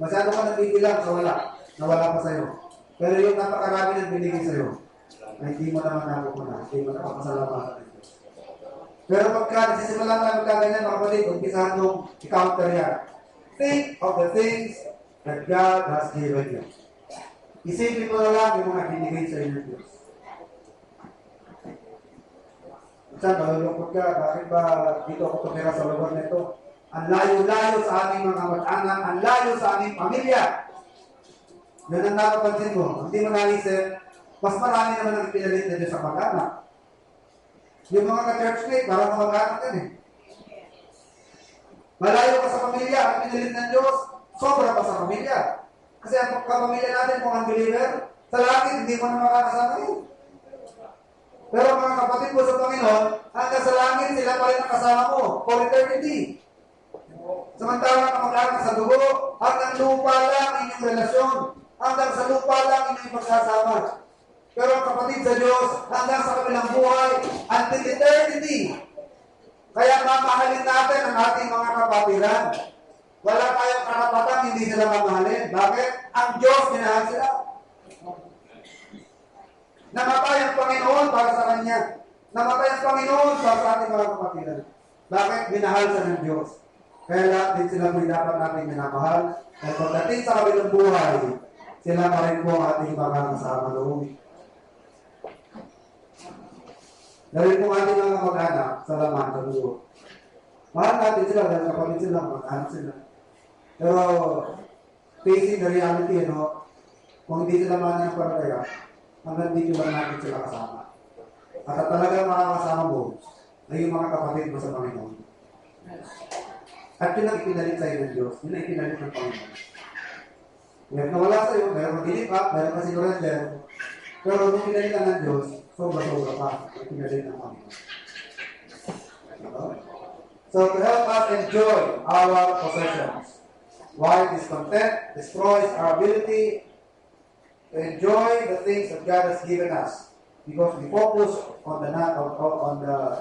A: Masyado ka nagbibilang sa wala, na wala pa sa'yo. Pero yung napakarami ng binigay sa'yo, ay hindi mo naman nakukunan, hindi mo napapasalamatan. Pero pagka nagsisimula tayo magkaganyan, mga kapatid, umpisahan nung i-counter yan. Think of the things that God has given you. Isipin mo na lang yung mga binigay sa inyo Diyos. Minsan, malulungkot ka, bakit ba dito ako tumira sa lugar nito? Ang layo-layo sa aming mga mag-anak, ang layo sa aming pamilya. Yun ang napapansin mo. Hindi mo naisip, mas marami naman ang pinalit na Diyos sa mag-anak. Yung mga ka-churchmate, parang kamag-anak yan eh. Malayo ka sa pamilya, ang pinalit ng Diyos, sobra pa sa pamilya. Kasi ang kapamilya natin, kung unbeliever, sa langit, hindi mo na makakasama yun. Pero mga kapatid mo sa Panginoon, hanggang sa langit, sila pa rin ang kasama mo, for eternity. Samantalang kamag-anak sa dugo, hanggang lupa lang inyong relasyon, hanggang sa lupa lang inyong pagsasama. Pero kapatid sa Diyos, hanggang sa kabilang buhay, until eternity. Kaya mamahalin natin ang ating mga kapatiran. Wala tayong karapatan, hindi sila mamahalin. Bakit? Ang Diyos, minahal sila. Namatay ang Panginoon para sa Kanya. Namatay ang Panginoon para sa ating mga kapatiran. Bakit? Minahal sa ng Diyos. Kaya lahat din sila may dapat natin minamahal. At pagdating sa kabilang buhay, sila pa rin po ang ating mga kasama doon. Dahil kung ating mga mag-anak sa laman, sa dugo. Mahal natin sila dahil kapatid sila, mag-anak sila. Pero, facing the reality, kung hindi sila man ng parataya, hanggang dito lang natin sila kasama. At talagang makakasama mo ay yung mga kapatid mo sa Panginoon. At yun ang ipinalit sa iyo ng Diyos. Yun ang ipinalit ng Panginoon. Ngayon nawala sa'yo, meron kang ginipak, meron kang sinurrender, pero nung pinalitan ng Diyos, sobra-sobra pa. May pinalitan ng Panginoon. So to help us enjoy our possessions, while discontent destroys our ability to enjoy the things that God has given us, because we focus on the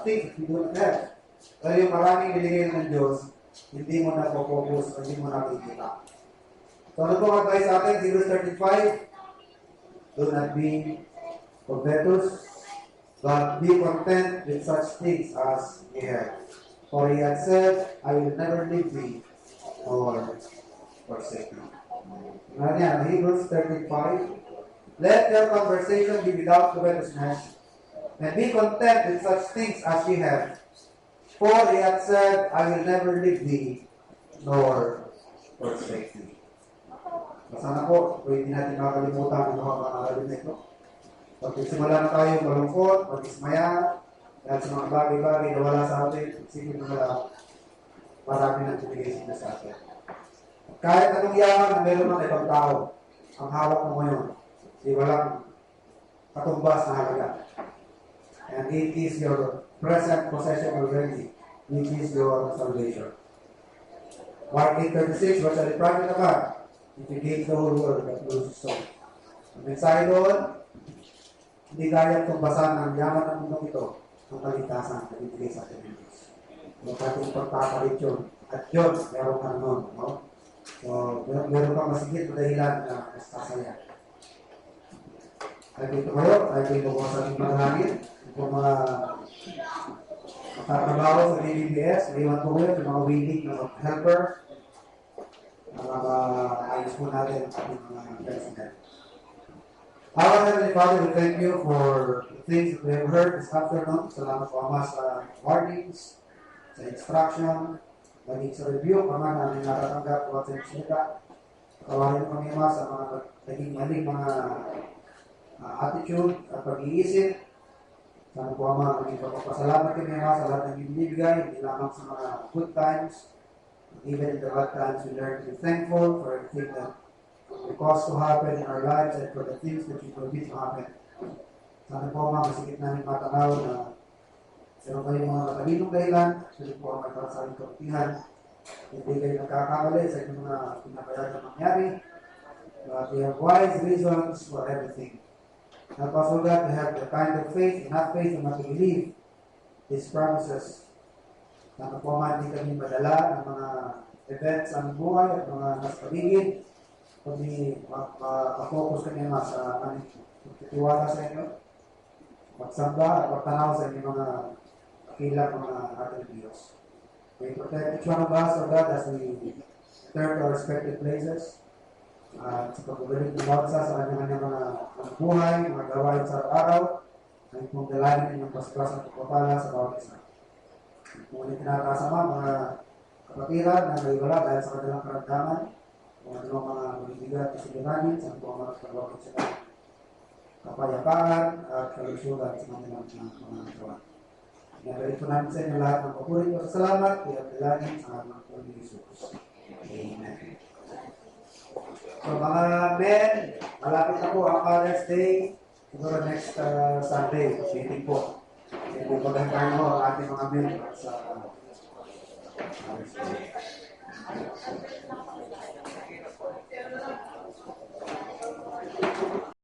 A: things that we do not have. Pero yung maraming binigay ng Diyos, hindi mo na focus, hindi mo na kikita. So ano pong advice sa atin? Hebrews 13:5, do not be covetous, but be content with such things as ye have. For he had said, I will never leave thee or forsake thee. Ano yan? Hebrews 13:5. Let your conversation be without covetousness, and be content with such things as ye have. For he hath said, I will never leave thee nor forsake thee. Sana po, hindi natin makalimutan ang mga pangalan nito. Pag simula na tayo malungkot, mag-ismaya, dahil sa mga bagay-bagay na wala sa atin, isipin mo na marami nang binigay sa atin. Kahit anong yaman na meron ng ibang tao, ang hawak mo ngayon, di walang katumbas na halaga. And it is your present possession already, which is your salvation. Mark 8:36, what shall it profit a man if he gains the whole world but loses his soul? Ang mensahe doon, hindi kaya tumbasan ng yaman ng mundo ito ang kaligtasan na ibigay sa atin ng Diyos. Huwag natin pagpapalit yun. At yun, meron ka nun. No? So, meron kang masigit na dahilan na mas sasaya. Ay dito kayo, ay dito ko sa ating manalangin. Kung mga matatrabaho sa BBBS, maiwan ko kayo, yung mga willing na helper, ayos po natin ang ating mga president. Our Heavenly Father, we thank you for the things that we have heard this afternoon. Salamat po, Ama, sa warnings, sa instruction, maging sa review, Ama, namin natatanggap po at sa insulita. Kawarin kami, Ama, sa mga naging maling mga attitude at pag-iisip. Sana po, Ama, maging pagpapasalamat kami, Ama, sa lahat ng binibigay, hindi lamang sa mga good times. Even in the bad times, we learn to be thankful for everything that will cause to happen in our lives and for the things that you forbid to happen. Sana po, Ama, masigit namin matanaw na meron kayong mga matalinong dahilan, sila po ang may parasaling kapatihan. Hindi kayo nagkakamali sa inyong mga pinabayag na mangyari. But we have wise reasons for everything. Help us, O God, to have the kind of faith, enough faith na to-believe His promises. Sana po, Ama, hindi kami madala ng mga events sa aming buhay at mga nasa paligid. Kundi mag-focus kami, Ama, sa aming pagtitiwala sa inyo, magsamba at magtanaw sa inyong mga kilang mga ating Diyos. May protect each one of us, O God, as we turn to our respective places. Sa pagbabalit ng bawat isa sa kanyang mga buhay, mga gawain sa araw, ay kung dalangin ng basbas at pagpapala sa bawat isa. Kung ulit tinakasama, mga kapatiran na naiwala dahil sa kanilang karamdaman, kung ano mga mabibigat at sinilangin, sa po ang magpagawin sila kapayapaan at kalusugan sa kanilang mga gawa. Nagalit po namin sa inyo lahat ng papuri ko sa salamat, kaya dalangin sa mga po ni Jesus. Amen. So mga men, malapit na po ang Father's Day. Siguro next Sunday, meeting po. Kaya po paghantahan mo ang ating mga men sa Father's Day.